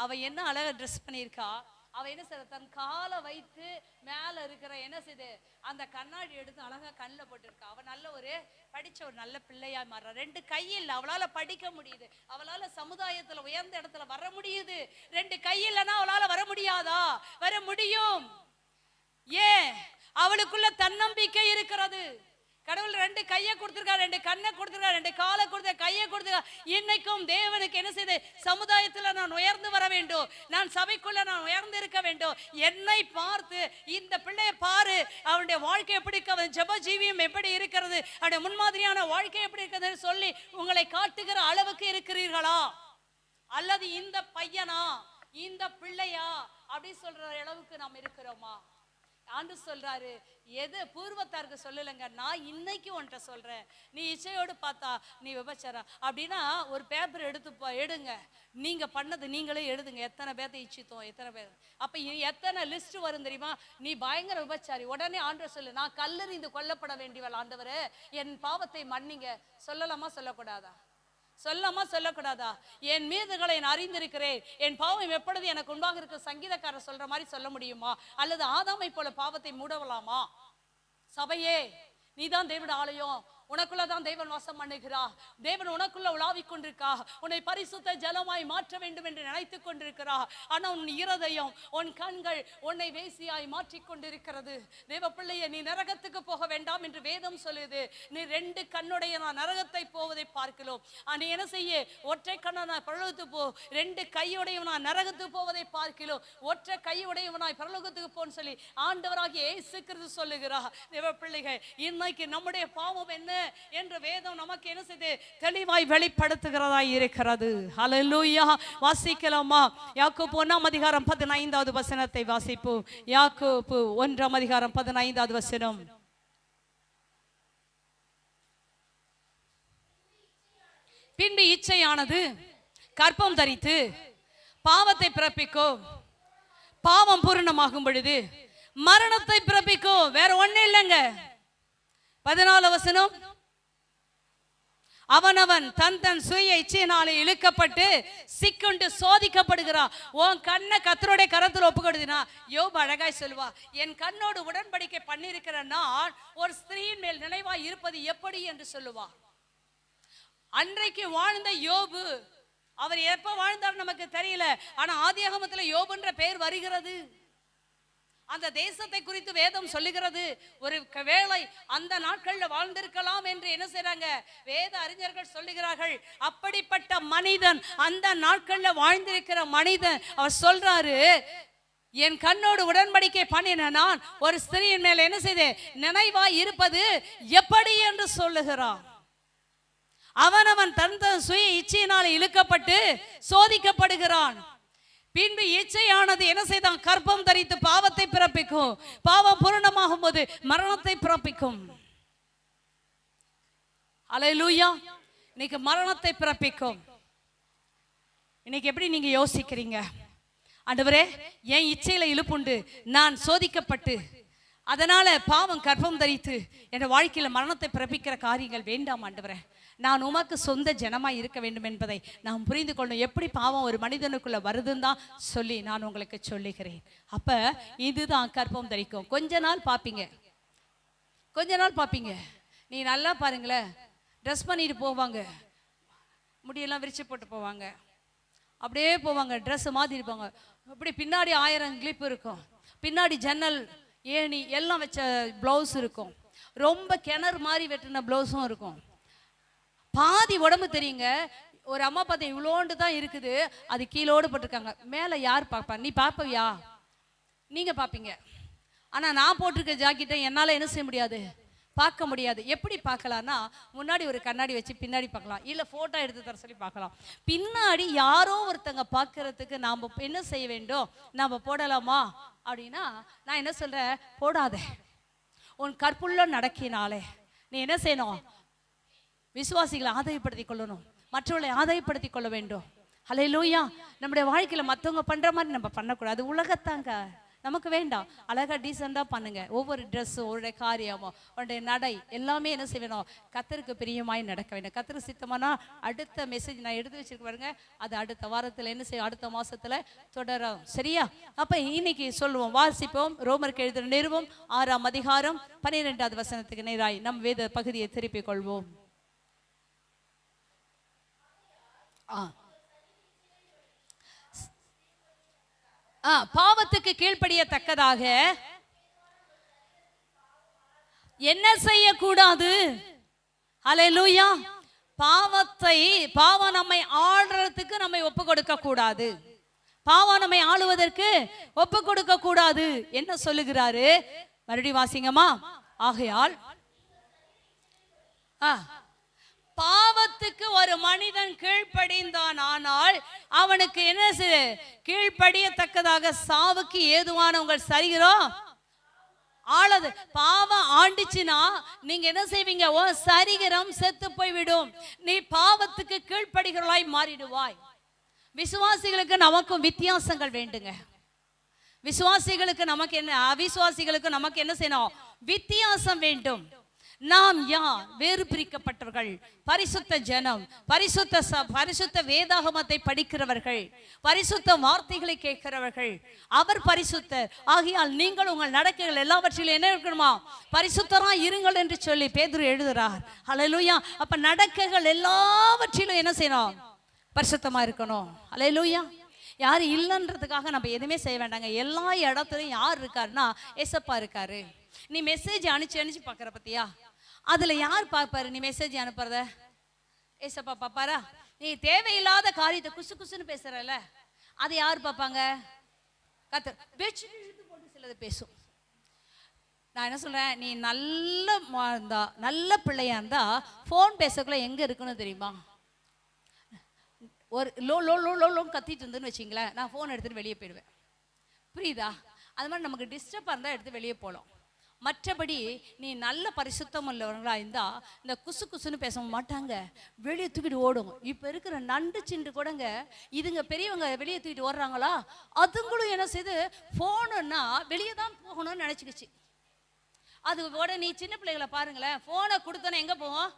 அவ என்ன அழகா ட்ரெஸ் பண்ணியிருக்கா, அவ என்ன செய்ய, தன் காலை வைத்து மேல இருக்கிற என்ன செய்து அந்த கண்ணாடி எடுத்து அழகா கண்ணில் போட்டிருக்கா. அவ நல்ல ஒரு படிச்ச ஒரு நல்ல பிள்ளையா மாறா. 2 கை இல்லை, அவளால படிக்க முடியுது, அவளால சமுதாயத்துல உயர்ந்த இடத்துல வர முடியுது. 2 கை இல்லைன்னா அவளால வர முடியாதா? வர முடியும். ஏன்? அவளுக்குள்ள தன்னம்பிக்கை இருக்கிறது. கடவுள் 2 கையை கொடுத்திருக்கார், 2 கண்ணை கொடுத்திருக்கார், 2 காலை கொடுத்த, கையை கொடுத்திருக்கார். இன்னைக்கும் தேவனுக்கு என்ன செய்து, சமுதாயத்தில் நான் உயர்ந்து வர வேண்டும், நான் சபைக்குள்ள நான் உயர்ந்து இருக்க வேண்டும். என்னை பார்த்து இந்த பிள்ளையை பாரு, அவனுடைய வாழ்க்கை எப்படி இருக்கிறது, ஜெப ஜீவியம் எப்படி இருக்கிறது, அவனுடைய முன்மாதிரியான வாழ்க்கை எப்படி இருக்கிறது சொல்லி உங்களை காட்டுகிற அளவுக்கு இருக்கிறீர்களா? அல்லது இந்த பையனா இந்த பிள்ளையா அப்படி சொல்ற அளவுக்கு நாம் இருக்கிறோமா? ஆண்டு சொல்றாரு, எது பூர்வத்தாருக்கு சொல்லலைங்க, நான் இன்னைக்கு உன்கிட்ட சொல்றேன். நீ இச்சையோடு பார்த்தா நீ விபச்சாரம் அப்படின்னா ஒரு பேப்பர் எடுங்க, நீங்க பண்ணது நீங்களே எழுதுங்க, எத்தனை பேர்த்தை இச்சித்தோம், எத்தனை பேர், அப்ப எத்தனை லிஸ்ட் வரும் தெரியுமா? நீ பயங்கர விபச்சாரி. உடனே ஆண்டவர் சொல்லு, நான் கல்லெறிந்து கொல்லப்பட வேண்டியவள் ஆண்டவரே, என் பாவத்தை மன்னிங்க. சொல்லலாமா சொல்லக்கூடாதா? சொல்லாமா சொல்லக்கூடாதா? என் மீதுகளை நான் அறிந்திருக்கிறேன், என் பாவம் எப்பொழுது எனக்கு உண்டாக இருக்க சங்கீதக்காரர் சொல்ற மாதிரி சொல்ல முடியுமா? அல்லது ஆதாமை போல பாவத்தை மூடவலாமா? சபையே, நீதான் தேவனுடைய ஆலயம், உனக்குள்ளதான் தேவன் வாசம் பண்ணுகிறா. தேவன் உனக்குள்ள உலாவிக் கொண்டிருக்கா, உன்னை பரிசுத்த ஜலமாய் மாற்ற வேண்டும் என்று நினைத்துக் கொண்டிருக்கிறா. ஆனா உன் இருதயம், உன் கண்கள் உன்னை வேசியாய் மாற்றிக் கொண்டிருக்கிறது. தேவ பிள்ளையே, நீ நரகத்துக்கு போக வேண்டாம் என்று வேதம் சொல்லுது. நீ 2 கண்ணுடைய நான் நரகத்தை போவதை பார்க்கலாம். நீ என்ன செய்ய, ஒற்றை கண்ணனாய் பரலோகத்துக்கு போ, 2 கையுடையவனாய் நரகத்துக்கு போவதை பார்க்கலாம். ஒற்றை கையுடையவனாய் பரலோகத்துக்கு போன்னு சொல்லி ஆண்டவராகிய இயேசு கிறிஸ்து சொல்லுகிறா. தேவ பிள்ளைகள், இன்னைக்கு நம்முடைய பாவம் என்ன என்று வேதம் நமக்கு என்ன செய்து தெளிவாய் வெளிப்படுத்துகிறதா இருக்கிறது. ஹல்லேலூயா. வாசிக்கலாமா? யாக்கோபு 1 அதிகாரம் 15வது வசனத்தை வாசிப்போம். யாக்கோபு 1 அதிகாரம் 15வது வசனம். பின்பு இச்சையானது கற்பம் தரித்து பாவத்தை பிறப்பிக்கும், பாவம் பூரணமாகும் பொழுது மரணத்தை பிறப்பிக்கும். வேற ஒண்ணு இல்லைங்க. 14 வசனம். அவனவன் தன் சுய இச்சையினாலே இழுக்கப்பட்டு சிக்குண்டு சோதிக்கப்படுகிறான். உன் கண்ணை கர்த்தருடைய கரத்தில் ஒப்புக்கொடுதினா, யோபு அழகாய் சொல்வா, என் கண்ணோடு உடன்படிக்கை பண்ணியிருக்கிற நான் ஒரு ஸ்திரீயின் மேல் நினைவாய் இருப்பது எப்படி என்று சொல்லுவா. அன்றைக்கு வாழ்ந்த யோபு, அவர் எப்ப வாழ்ந்தார் நமக்கு தெரியல, ஆனா ஆதியாகமத்துல யோபுன்ற பெயர் வருகிறது. அந்த தேசத்தை குறித்து வேதம் சொல்லுகிறது. ஒரு வேளை அந்த நாட்கள்ல வாழ்ந்திருக்கலாம் என்று என்ன செய்றாங்க, வேத அறிஞர்கள் சொல்லுகிறார்கள். அப்படிப்பட்ட மனிதன், அந்த நாட்கள்ல வாழ்ந்திருக்கிற மனிதன், அவர் சொல்றாரு, என் கண்ணோடு உடன்படிக்கை பண்ணின நான் ஒரு ஸ்திரீயின் மேல என்ன செய்தேன், நினைவாய் இருப்பது எப்படி என்று சொல்லுகிறான். அவனவன் தன் சுய இச்சையினால் இழுக்கப்பட்டு சோதிக்கப்படுகிறான். பின்பு இச்சையானது என்ன செய்தான், கற்பம் தரித்து பாவத்தை பிறப்பிக்கும், பாவம் பூரணமாகும் போது மரணத்தை பிறப்பிக்கும். அல்லேலூயா. இன்னைக்கு மரணத்தை பிறப்பிக்கும். இன்னைக்கு எப்படி நீங்க யோசிக்கிறீங்க? ஆண்டவரே, என் இச்சையில இழுப்புண்டு நான் சோதிக்கப்பட்டு அதனால பாவம் கற்பம் தரித்து என் வாழ்க்கையில மரணத்தை பிறப்பிக்கிற காரியங்கள் வேண்டாம் ஆண்டவரே, நான் உமக்கு சொந்த ஜனமாய் இருக்க வேண்டும் என்பதை நாம் புரிந்து கொள்ளணும். எப்படி பாவம் ஒரு மனிதனுக்குள்ள வருதுன்னு தான் சொல்லி நான் உங்களுக்கு சொல்லுகிறேன். அப்ப இதுதான் கற்பம் தரிக்கும். கொஞ்ச நாள் பார்ப்பீங்க. நீ நல்லா பாருங்களேன், ட்ரெஸ் பண்ணிட்டு போவாங்க, முடியெல்லாம் விரிச்சு போட்டு போவாங்க, அப்படியே போவாங்க, ட்ரெஸ் மாற்றி இருப்பாங்க. அப்படி பின்னாடி 1000 கிளிப் இருக்கும், பின்னாடி ஜன்னல் ஏணி எல்லாம் வச்ச பிளவுஸ் இருக்கும், ரொம்ப கிணறு மாதிரி வெட்டின பிளவுஸும் இருக்கும். பாதி உடம்பு தெரியுங்க. ஒரு அம்மா பார்த்தேன், இவ்வளோண்டு தான் இருக்குது, அது கீழோடு போட்டிருக்காங்க. மேலே யார் பார்ப்பா? நீ பார்ப்பவியா? நீங்க பார்ப்பீங்க. ஆனால் நான் போட்டிருக்க ஜாக்கெட்டை என்னால் என்ன செய்ய முடியாது, பார்க்க முடியாது. எப்படி பார்க்கலாம்னா, முன்னாடி ஒரு கண்ணாடி வச்சு பின்னாடி பார்க்கலாம், இல்லை ஃபோட்டோ எடுத்து தர சொல்லி பார்க்கலாம். பின்னாடி யாரோ ஒருத்தங்க பார்க்கறதுக்கு நாம் என்ன செய்ய வேண்டும், நாம் போடலாமா அப்படின்னா நான் என்ன சொல்கிறேன், போடாத. உன் கற்புள்ள நடக்கினாலே நீ என்ன செய்யணும்? விசுவாசிகளை ஆதாயப்படுத்திக் கொள்ளணும், மற்றவர்களை ஆதாயப்படுத்திக் கொள்ள வேண்டும். ஹல்லேலூயா. நம்முடைய வாழ்க்கையில மற்றவங்க பண்ற மாதிரி நம்ம பண்ணக்கூடாது. உலகத்தாங்க நமக்கு வேண்டாம். அழகா டீசெண்டா பண்ணுங்க. ஒவ்வொரு ட்ரெஸ்ஸும், உங்களுடைய காரியமோ, உங்களுடைய நடை எல்லாமே என்ன செய்யணும்? கர்த்தருக்கு பிரியமாய் நடக்க வேண்டும். கர்த்தருக்கு சித்தமானா அடுத்த மெசேஜ் நான் எடுத்து வச்சிருக்க பாருங்க, அது அடுத்த வாரத்தில் என்ன செய்யும்? அடுத்த மாசத்துல தொடரும். சரியா? அப்ப இன்னைக்கு சொல்லுவோம், வாசிப்போம். ரோமருக்கு எழுதின நிருபம் 6ஆம் அதிகாரம் 12வது வசனத்துக்கு நேராய் நம் வேத பகுதியை திருப்பிக் கொள்வோம். பாவத்துக்கு கீழ்ப்படியத்தக்கதாக என்ன செய்யக்கூடாது? ஹல்லேலூயா. பாவம் நம்மை ஆள்றதுக்கு நம்மை ஒப்பு கொடுக்க கூடாது. பாவம் நம்மை ஆளுவதற்கு ஒப்பு கொடுக்க கூடாது. என்ன சொல்லுகிறாரு? மறுபடியும் வாசிங்கம்மா. ஆகையால் பாவத்துக்கு ஒரு மனிதன் கீழ்ப்படிந்தான், ஆனால் அவனுக்கு என்ன கீழ்ப்படியத்தக்கதாக சாவுக்கு ஏதுவான உங்கள் சரீரம் ஆளது. பாவம் ஆண்டிச்சுன்னா நீங்க என்ன செய்வீங்க? ஓ சரீரம் செத்து போய்விடும். நீ பாவத்துக்கு கீழ்ப்படுகிறவளாய் மாறிடுவாய். விசுவாசிகளுக்கு நமக்கும் வித்தியாசங்கள் வேண்டுங்க. விசுவாசிகளுக்கு நமக்கு என்ன, அவிசுவாசிகளுக்கு நமக்கு என்ன செய்யணும்? வித்தியாசம் வேண்டும். நாம் யார்? வேறு பிரிக்கப்பட்டவர்கள், பரிசுத்த ஜனம், பரிசுத்த வேதாகமத்தை படிக்கிறவர்கள், பரிசுத்த வார்த்தைகளை கேட்கிறவர்கள். அவர் பரிசுத்தர். ஆகையால் நீங்கள் உங்கள் நடக்கைகள் எல்லாவற்றிலும் என்ன இருக்கணுமா? பரிசுத்தரா இருங்கள் என்று சொல்லி பேதுரு எழுதுறார். ஹல்லேலூயா. அப்ப நடக்கைகள் எல்லாவற்றிலும் என்ன செய்யணும்? பரிசுத்தமா இருக்கணும். ஹல்லேலூயா. யாரு இல்லைன்றதுக்காக நம்ம எதுவுமே செய்ய வேண்டாங்க. எல்லா இடத்துலையும் யார் இருக்காருன்னா ஏசப்பா இருக்காரு. நீ மெசேஜ் அனுப்பிச்சு பார்க்குற பத்தியா? அதுல யார் பார்ப்பாரு? நீ மெசேஜ் அனுப்புறத ஏசப்பா பார்ப்பாரா? நீ தேவையில்லாத காரியத்தை குசு குசுன்னு பேசுறல, அதை யார் பார்ப்பாங்க? கர்த்தர். போட்டு சிலது பேசும். நான் என்ன சொல்றேன், நீ நல்ல பிள்ளையா இருந்தா போன் பேசக்குள்ள எங்க இருக்குன்னு தெரியுமா? ஒரு லோன்னு கத்திட்டு இருந்துன்னு வச்சிங்களேன், நான் ஃபோன் எடுத்துட்டு வெளியே போயிடுவேன். புரியுதா? அது மாதிரி நமக்கு டிஸ்டர்பாக இருந்தால் எடுத்து வெளியே போகலாம். மற்றபடி நீ நல்ல பரிசுத்தம் உள்ளவங்களா இருந்தா இந்த குசு குசுன்னு பேச மாட்டாங்க, வெளியே தூக்கிட்டு ஓடும். இப்போ இருக்கிற நண்டு சிண்டு கூடங்க இதுங்க பெரியவங்க வெளியே தூக்கிட்டு ஓடுறாங்களா, அதுங்களும் என்ன செய்து ஃபோனுன்னா வெளியே தான் போகணும்னு நினச்சிக்கிச்சு. அது உடனே நீ சின்ன பிள்ளைகளை பாருங்களேன், ஃபோனை கொடுத்தோன்னே எங்கே போகும்?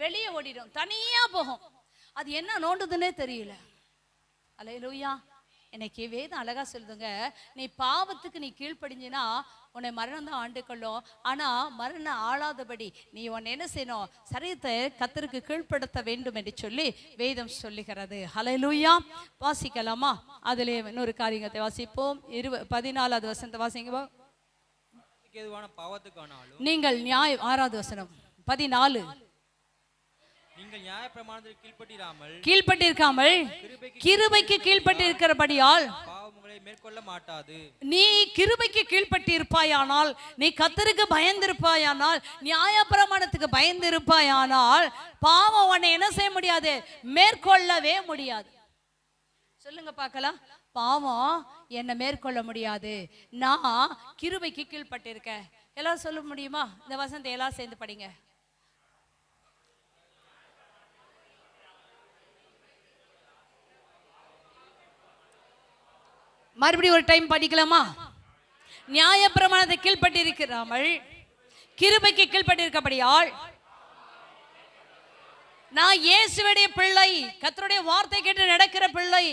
வெளியே ஓடிடும், தனியாக போகும். அது என்ன நோண்டுதுன்னே தெரியல. அல்லேலூயா. எனக்கு வேதம் அழகா சொல்லுதுங்க, நீ பாவத்துக்கு நீ கீழ்ப்படிஞ்சினா உன்னை மரணம் தான் ஆண்டு கொள்ளும். ஆனா மரணம் ஆளாதபடி நீ உன்னை என்ன செய்யணும்? சரீரத்தை கர்த்தருக்கு கீழ்ப்படுத்த வேண்டும் என்று சொல்லி வேதம் சொல்லுகிறது. ஹல்லேலூயா. வாசிக்கலாமா? அதிலே இன்னொரு காரியத்தை வாசிப்போம். 14வது வசனத்தை வாசிங்க. நீங்கள் 6வது வசனம் 14. நீங்கள் நியாயப்பிரமாணத்திற்கு கீழ்ப்பட்டிருக்காமல் கிருபைக்கு கீழ்ப்பட்டிருக்கிறபடியால் பாவங்களை மேற்கொள்ள மாட்டாது. நீ கிருபைக்கு கீழ்ப்பட்டிருப்பாயானால், நீ கர்த்தருக்கு பயந்திருப்பாயானால், நியாயப்பிரமாணத்துக்கு பயந்திருப்பாயானால் பாவம் உன்னை என்ன செய்ய முடியாது? மேற்கொள்ளவே முடியாது. சொல்லுங்க பார்க்கலாம். பாவம் என்னை மேற்கொள்ள முடியாது. நான் கிருபைக்கு கீழ்ப்பட்டிருக்கேன். எல்லாரும் சொல்ல முடியுமா? இந்த வசனத்தை எல்லாரும் சேர்ந்து படிங்க. மறுபடியும் ஒரு டைம் படிக்கலாமா? நியாயப்பிரமாணத்தை கீழ்ப்பட்டிருக்கிறாமல் கிருபைக்கு கீழ்ப்பட்டிருக்கபடியால் நான் இயேசுவுடைய பிள்ளை, கர்த்தருடைய வார்த்தை கேட்டு நடக்கிற பிள்ளை,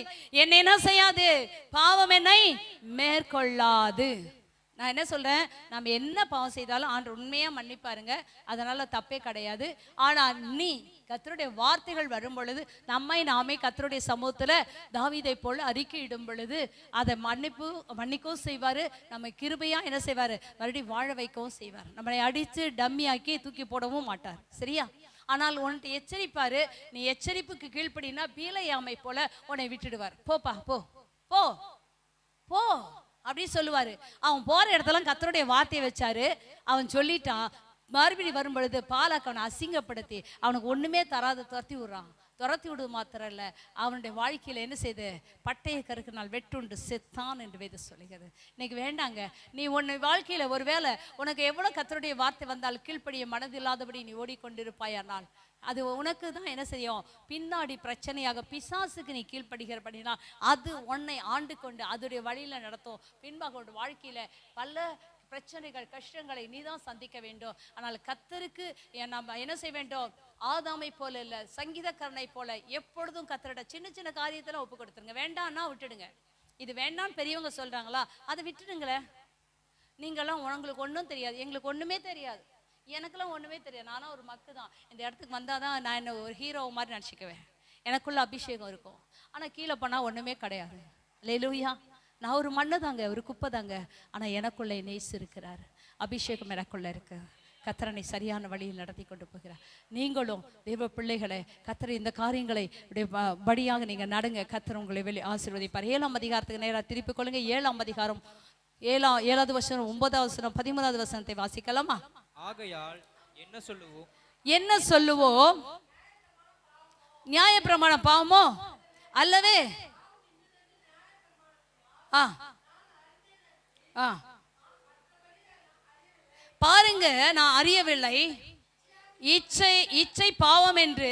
என்னை என்ன செய்யாது? பாவம் என்னை மேற்கொள்ளாது. நான் என்ன சொல்றேன், நம்ம என்ன பாவம் செய்தாலும் ஆண்டவர் உண்மையா மன்னிப்பாருங்க, அதனால தப்பே கிடையாது. ஆனா நீ கர்த்தருடைய வார்த்தைகள் வரும் பொழுது, நம்மை நாமே கர்த்தருடைய சமூகத்துல தாவீதை போல அறிக்கையிடும் பொழுது அதை மன்னிக்கவும் செய்வாரு, நம்ம கிருபையா என்ன செய்வாரு? மறுபடியும் வாழ வைக்கவும் செய்வார். நம்மளை அடிச்சு டம்மி ஆக்கி தூக்கி போடவும் மாட்டார். சரியா? ஆனால் உன்னை எச்சரிப்பாரு. நீ எச்சரிப்புக்கு கீழ்ப்படினா பீலையாமை போல உன்னை விட்டுடுவார். போப்பா போ போ போ அப்படி சொல்லுவாரு. அவன் போற இடத்துல கர்த்தருடைய வார்த்தையை வச்சாரு, அவன் சொல்லிட்டான். மறுபடியும் வரும் பொழுது பாலாக்கு அவனை அசிங்கப்படுத்தி அவனுக்கு ஒண்ணுமே தராத துரத்தி விடுறான். துரத்தி விடுவது மாத்திரம் இல்லை, அவனுடைய வாழ்க்கையில் என்ன செய்து பட்டய கருக்கினால் வெட்டுண்டு செத்தான் என்று வேதம் சொல்லுகிறது. இன்னைக்கு வேண்டாங்க, நீ உன்னை வாழ்க்கையில் ஒருவேளை உனக்கு எவ்வளோ கர்த்தருடைய வார்த்தை வந்தால் கீழ்ப்படிய மனதில்லாதபடி நீ ஓடிக்கொண்டிருப்பாயானால் அது உனக்கு தான் என்ன செய்யும், பின்னாடி பிரச்சனையாக பிசாசுக்கு நீ கீழ்ப்படுகிறபடினா அது உன்னை ஆண்டு கொண்டு அதோடைய வழியில் நடத்தும். பின்பாக உன் வாழ்க்கையில் பல பிரச்சனைகள் கஷ்டங்களை நீ தான் சந்திக்க வேண்டும். ஆனால் கர்த்தருக்கு நம்ம என்ன செய்ய வேண்டும், ஆதாமை போல இல்லை, சங்கீதக்காரனை போல எப்பொழுதும் கர்த்தரிட சின்ன சின்ன காரியத்தெல்லாம் ஒப்பு கொடுத்துருங்க. வேண்டாம்னா விட்டுடுங்க. இது வேண்டான்னு பெரியவங்க சொல்றாங்களா, அதை விட்டுடுங்களேன். நீங்களாம் உங்களுக்கு ஒன்றும் தெரியாது, எங்களுக்கு ஒன்றுமே தெரியாது, எனக்கெல்லாம் ஒன்றுமே தெரியாது. நானும் ஒரு மக்கு தான். இந்த இடத்துக்கு வந்தால் தான் நான் என்ன ஒரு ஹீரோ மாதிரி நினச்சிக்குவேன். எனக்குள்ள அபிஷேகம் இருக்கும், ஆனால் கீழே போனால் ஒன்றுமே கிடையாது. அல்லேலூயா. நான் ஒரு மண்ணு தாங்க, ஒரு குப்பை தாங்க, ஆனால் எனக்குள்ளே நேசு இருக்கிறார், அபிஷேகம் எனக்குள்ளே இருக்கு. கர்த்தரனை சரியான வழியில் நடத்தி கொண்டு போகிறார். நீங்களும் தேவ பிள்ளைகளை கர்த்தர் இந்த காரியங்களை படியாக நீங்கள் நடுங்க. கர்த்தர் உங்களை ஆசீர்வதிப்பார். 7ஆம் அதிகாரத்துக்கு நேராக திருப்பிக் கொள்ளுங்க. 7ஆம் அதிகாரம் 7வது வசனம் 9வது வசனம் 13வது வசனத்தை வாசிக்கலாமா? ஆகையால் என்ன சொல்லுவோம், என்ன சொல்லுவோம்? நியாயப்பிரமாண பாவமோ? அல்லவே. பாருங்க, நான் அறியவில்லை, இச்சை பாவம் என்று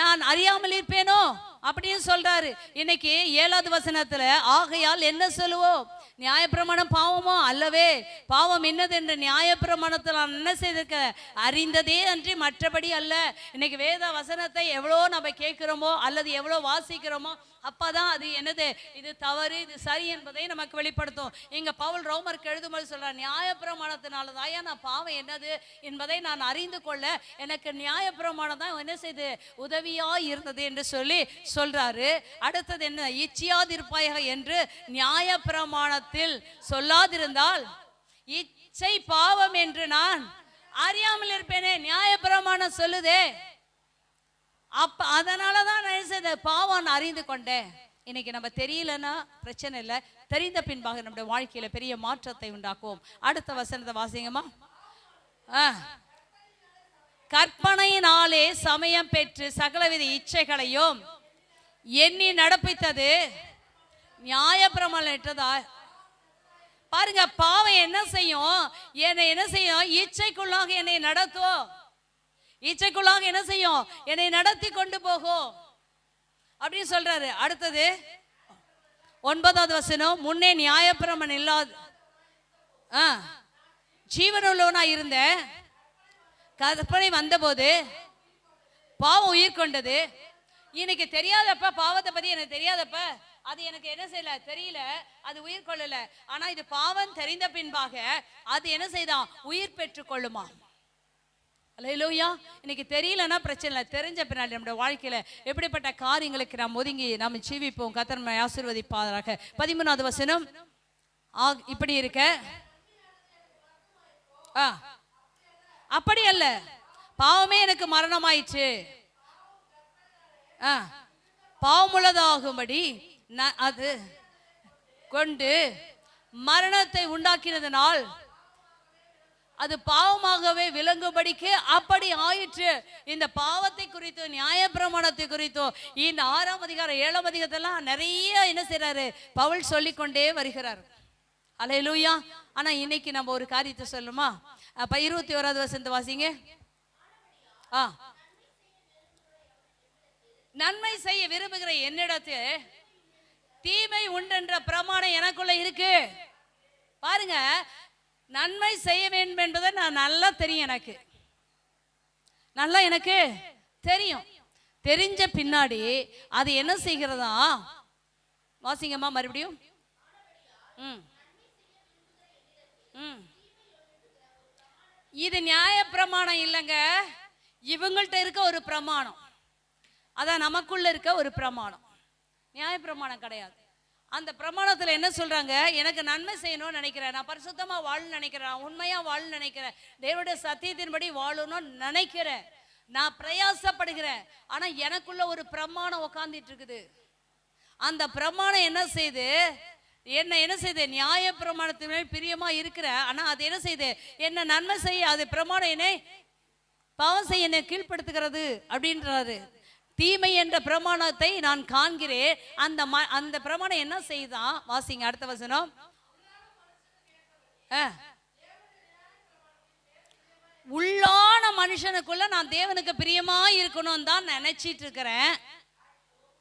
நான் அறியாமல் இருப்பேனோ அப்படின்னு சொல்றாரு. இன்னைக்கு 7வது வசனத்துல ஆகையால் என்ன சொல்லுவோம், நியாயப்பிரமாணம் பாவமோ? அல்லவே. பாவம் என்னது என்று நியாயப்பிரமாணத்தில் நான் என்ன செய்திருக்க அறிந்ததே அன்றி மற்றபடி அல்ல. இன்னைக்கு வேத வசனத்தை எவ்வளோ நம்ம கேட்கிறோமோ அல்லது எவ்வளோ வாசிக்கிறோமோ அப்பதான் அது என்னது, இது தவறு இது சரி என்பதை நமக்கு வெளிப்படுத்தும். இங்க பவுல் ரோமருக்கு எழுதும்போது சொல்றார், நியாயப்பிரமாணத்தினால தாயா நான் பாவம் என்னது என்பதை நான் அறிந்து கொள்ள எனக்கு நியாயப்பிரமாணம் தான் என்ன செய்து உதவியா இருந்தது என்று சொல்லி சொல்றாரு. அடுத்தது என்ன, இச்சையாதிருப்பாயாக என்று நியாயப்பிரமாணத்தில் சொல்லாதிருந்தால் இச்சை பாவம் என்று நான் அறியாமல் இருப்பேனே. நியாயப்பிரமாணம் சொல்லுதே, அப்ப அதனாலதான் நான் செய்த பாவம் அறிந்து கொண்டேன். இன்னைக்கு நம்ம தெரியலன்னா பிரச்சனை இல்லை, தெரிந்த பின்பாக நம்முடைய வாழ்க்கையில பெரிய மாற்றத்தை உண்டாக்குவோம். அடுத்த வசனத்தை வாசிங்கம்மா. கற்பனையினாலே சமயம் பெற்று சகலவித இச்சைகளையும் எண்ணி நடப்பித்தது நியாயப்பிரமாணம். பாருங்க, பாவம் என்ன செய்யும், என்னை என்ன செய்யும், இச்சைக்குள்ளாக என்னை நடத்தும். இச்சைக்குள்ளாக என்ன செய்யும், என்னை நடத்தி கொண்டு போகும் அப்படின்னு சொல்றாரு. அடுத்தது 9வது வசனம், முன்னே நியாயப்பிரமாணம் இல்லாத ஜீவனுள்ளவனா இருந்த கற்பனை வந்தபோது பாவம் உயிர் கொண்டது. இன்னைக்கு தெரியாதப்ப, பாவத்தை பத்தி எனக்கு தெரியாதப்ப, அது எனக்கு என்ன செய்யல தெரியல, அது உயிர் கொள்ளல. ஆனா இது பாவம் தெரிந்த பின்பாக அது என்ன செய்தான், உயிர் பெற்று கொள்ளுமா. அல்லேலூயா. இன்னைக்கு தெரியலன்னா பிரச்சனை இல்லை, தெரிஞ்ச பின்னாடி நம்முடைய வாழ்க்கையில எப்படிப்பட்ட காரியங்களுக்கு நாம் ஒதுங்கி நாம் ஜீவிப்போம். கர்த்தர் நம்மை ஆசீர்வதிப்பாராக. 13வது வசனம் இப்படி இருக்க, அப்படி அல்ல, பாவமே எனக்கு மரணமாயிற்று, பாவமுள்ளதாகும்படி அது கொண்டு மரணத்தை உண்டாக்கினதனால் அது பாவமாகவே விளங்கும்படிக்கு அப்படி ஆயிற்று. இந்த பாவத்தை குறித்தோ நியாயப்பிரமாணத்தை குறித்தோ இந்த 6ஆம் அதிகாரம் 7ஆம் அதிகாரத்தெல்லாம் நிறைய என்ன செய்யறாரு பவுல் சொல்லிக்கொண்டே வருகிறார். அல்லேலூயா. ஆனா இன்னைக்கு நம்ம ஒரு காரியத்தை சொல்லுமா? அப்ப 21வது வசனத்தை வாசிங்க. நன்மை செய்ய விரும்புகிற என்னிடத்து தீமை உண்டென்ற பிரமாணம் எனக்குள்ள இருக்கு. பாருங்க, நன்மை செய்ய வேண்டும் என்பதை நான் நல்லா தெரியும், எனக்கு தெரியும். தெரிஞ்ச பின்னாடி அது என்ன செய்கிறதா, வாசிங்கம்மா மறுபடியும். இது நியாய பிரமாணம் இல்லைங்க, இவங்கள்ட்ட இருக்க ஒரு பிரமாணம், அதான் நமக்குள்ள இருக்க ஒரு பிரமாணம், நியாய பிரமாணம் கிடையாது. அந்த பிரமாணத்துல என்ன சொல்றாங்க, எனக்கு நன்மை செய்யணும்னு நினைக்கிறேன், நான் பரிசுத்தமா வாழணும்னு நினைக்கிறேன், நான் உண்மையா வாழணும்னு நினைக்கிறேன், தேவனுடைய சத்தியத்தின்படி வாழணும்னு நினைக்கிறேன், நான் பிரயாசப்படுகிறேன். ஆனா எனக்குள்ள ஒரு பிரமாணம் உட்கார்ந்துட்டு இருக்குது. அந்த பிரமாணம் என்ன செய்து என்ன செய்து நியாய பிரமாணத்தின் மேல் பிரியமா இருக்கிற, ஆனா அது என்ன செய்து என்ன நன்மை செய்ய, அது பிரமாணம் என்னை பாவம் செய்ய என்னை கீழ்படுத்துகிறது அப்படின்றாரு. தீமை என்ற பிரமாணத்தை நான் காண்கிறேன். அந்த பிரமாணம் என்ன செய்தான்? வாசிங்க அடுத்த வசனம். உள்ளான மனுஷனுக்குள்ள நான் தேவனுக்கு பிரியமா இருக்கணும் தான் நினைச்சிட்டு இருக்கிறேன்.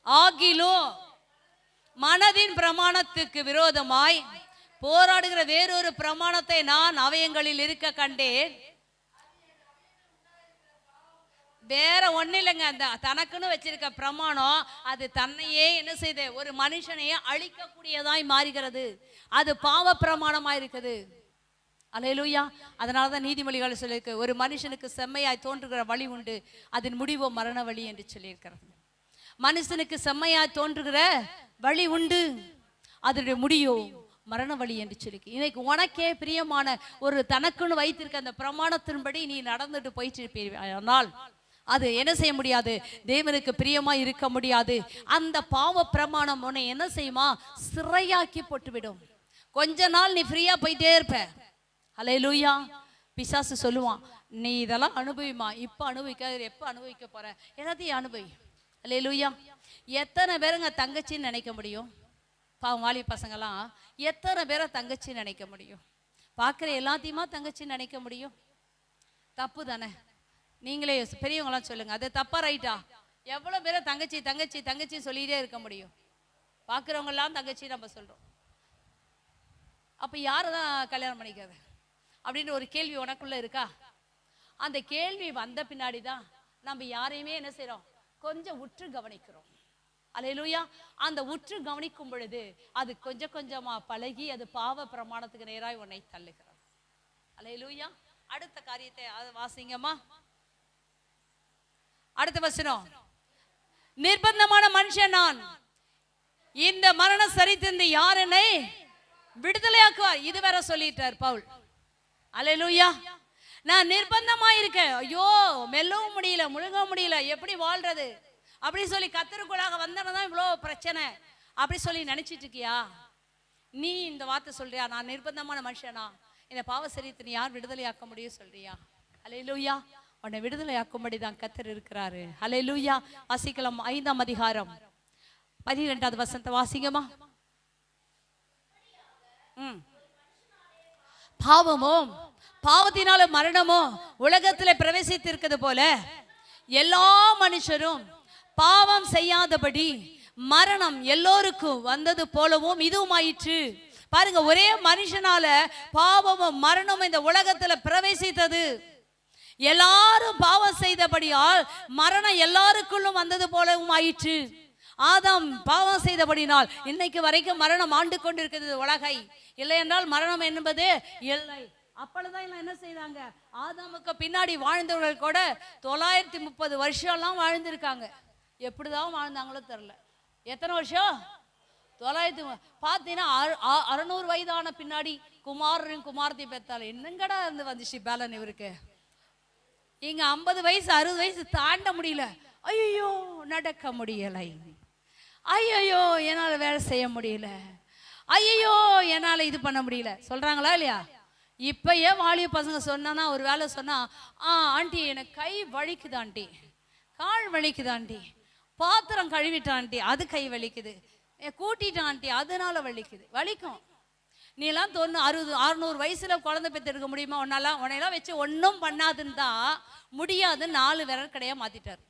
ஆகிலும் மனதின் பிரமாணத்துக்கு விரோதமாய் போராடுகிற வேறொரு பிரமாணத்தை நான் அவயங்களில் இருக்க கண்டேன். வேற ஒண்ணு இல்லைங்க, அந்த தனக்குன்னு வச்சிருக்க பிரமாணம் அது தன்னையே என்ன செய்து ஒரு மனுஷனையே அழிக்கக்கூடியதாய் மாறுகிறது. அது பாவ பிரமாணமாய் இருக்குது. அல்லேலூயா. அதனாலதான் நீதிமொழிகள் சொல்லியிருக்கு, ஒரு மனுஷனுக்கு செம்மையாய் தோன்றுகிற வழி உண்டு, அதன் முடிவோ மரண வழி என்று சொல்லியிருக்கிறது. மனுஷனுக்கு செம்மையாய் தோன்றுகிற வழி உண்டு, அதனுடைய முடியோ மரண வழி என்று சொல்லி. இன்னைக்கு உனக்கே பிரியமான ஒரு தனக்குன்னு வைத்திருக்க அந்த பிரமாணத்தின்படி நீ நடந்துட்டு போயிட்டு இருப்பீர்கள். ஆனால் அது என்ன செய்ய முடியாது, தேவனுக்கு பிரியமா இருக்க முடியாது. அந்த பாவ பிரமாணம் உன்னை என்ன செய்யுமா, சிறையாக்கி போட்டுவிடும். கொஞ்ச நாள் நீ ஃப்ரீயா போயிட்டே இருப்ப. அல்லேலூயா. பிசாசு சொல்லுவான், நீ இதெல்லாம் அனுபவிமா, இப்ப அனுபவிக்காது, எப்ப அனுபவிக்க போற, எல்லாத்தையும் அனுபவி. அல்லேலூயா. எத்தனை பேருங்க தங்கச்சின்னு நினைக்க முடியும்? பாவம் வாலி பசங்கெல்லாம் எத்தனை பேரை தங்கச்சி நினைக்க முடியும்? பார்க்குற எல்லாத்தையுமா தங்கச்சி நினைக்க முடியும்? தப்பு தானே? நீங்களே பெரியவங்களாம் சொல்லுங்க, அது தப்பா ரைட்டா? எவ்வளோ பேரை தங்கச்சி தங்கச்சி தங்கச்சி சொல்லிட்டே இருக்க முடியும்? பார்க்குறவங்கெல்லாம் தங்கச்சி நம்ம சொல்கிறோம். அப்போ யாரை தான் கல்யாணம் பண்ணிக்காது அப்படின்ற ஒரு கேள்வி உனக்குள்ள இருக்கா? அந்த கேள்வி வந்த பின்னாடி தான் நம்ம யாரையுமே என்ன செய்கிறோம், கொஞ்சம் உற்று கவனிக்கிறோம். அல்லேலூயா. அந்த உற்று கவனிக்கும் பொழுது அது கொஞ்சம் கொஞ்சமா பழகி அது பாவ பிரமாணத்துக்கு நேராய் உன்னை தள்ளுகிறது. அல்லேலூயா. அடுத்த காரியத்தை வாசிங்கம்மா. அடுத்த வசனம், நிர்பந்தமான மனுஷன் நான், இந்த மரணம் சரித்திருந்து யார் என்னை விடுதலையாக்குவார்? இது வேற சொல்லிட்டார் பவுல். அல்லேலூயா. நான் நிர்பந்தமா இருக்கேன், ஐயோ மெல்லவும் முடியல, முழுங்க முடியல, எப்படி வாழ்றது அப்படி சொல்லி கத்தருக்குள்ளாக வந்ததான் இவ்வளோ பிரச்சனை அப்படி சொல்லி நினைச்சிட்டு இருக்கியா? நீ இந்த வார்த்தை சொல்றியா, நான் நிர்பந்தமான மனுஷனா, இந்த பாவ சரீரத்தை யார் விடுதலையாக்க முடியும் சொல்றியா? அல்லேலூயா. உன்னை விடுதலையாக்கும்படி தான் கத்தர் இருக்கிறாரு. அல்லேலூயா. வாசிக்கலாம் 5ஆம் அதிகாரம் 12வது வசனத்தை வாசிங்கம்மா. பாவமோ பாவத்தினால மரணமோ உலகத்துல பிரவேசித்திருக்கிறது போல எல்லா மனுஷரும் பாவம் செய்யாதபடி மரணம் எல்லோருக்கும் வந்தது போலவும் இதுவும் ஆயிற்று. பாருங்க, ஒரே மனுஷனால பாவமும் மரணமும் இந்த உலகத்துல பிரவேசித்தது. எல்லாரும் பாவம் செய்தபடியால் மரணம் எல்லாருக்குள்ளும் வந்தது போலவும் ஆயிற்று. ஆதாம் பாவம் செய்தபடினால் இன்னைக்கு வரைக்கும் மரணம் ஆண்டு கொண்டிருக்கிறது உலகை. இல்லை என்றால் மரணம் என்பது இல்லை. அப்பொழுதுதான் என்ன செய்தாங்க, ஆதாமுக்கு பின்னாடி வாழ்ந்தவர்கள் கூட 930 வருஷம்லாம் வாழ்ந்திருக்காங்க. எப்படிதான் வாழ்ந்தாங்களோ தெரியல. எத்தனை வருஷம்? 900. பார்த்தீங்கன்னா 600 வயதான பின்னாடி குமாரன் குமாரத்தை பெற்றால் என்னங்கடா இருந்து வந்துச்சு பேலன் இவருக்கு. இங்க 50 வயசு 60 வயசு தாண்ட முடியல. ஐயோ நடக்க முடியலை, ஐயோ என்னால வேலை செய்ய முடியல, ஐயோ என்னால இது பண்ண முடியல சொல்றாங்களா இல்லையா? இப்ப ஏன் வாலிய பசங்க சொன்னா, ஒரு வேலை சொன்னா, ஆண்டி எனக்கு கை வலிக்குது ஆண்டி, கால் வலிக்குது ஆண்டி, பாத்திரம் கழுவிட்டான்டி அது கை வலிக்குது, கூட்டிட்டான் ஆண்டி அதனால வலிக்குது. வலிக்கும். நீ எல்லாம் 60 600 வயசுல குழந்தை பெற்றெடுக்க முடியுமா? உன்னையெல்லாம் வச்சு ஒன்றும் பண்ணாதுன்னு தான் முடியாது. 4 விரல் கடையா மாத்திட்டார்.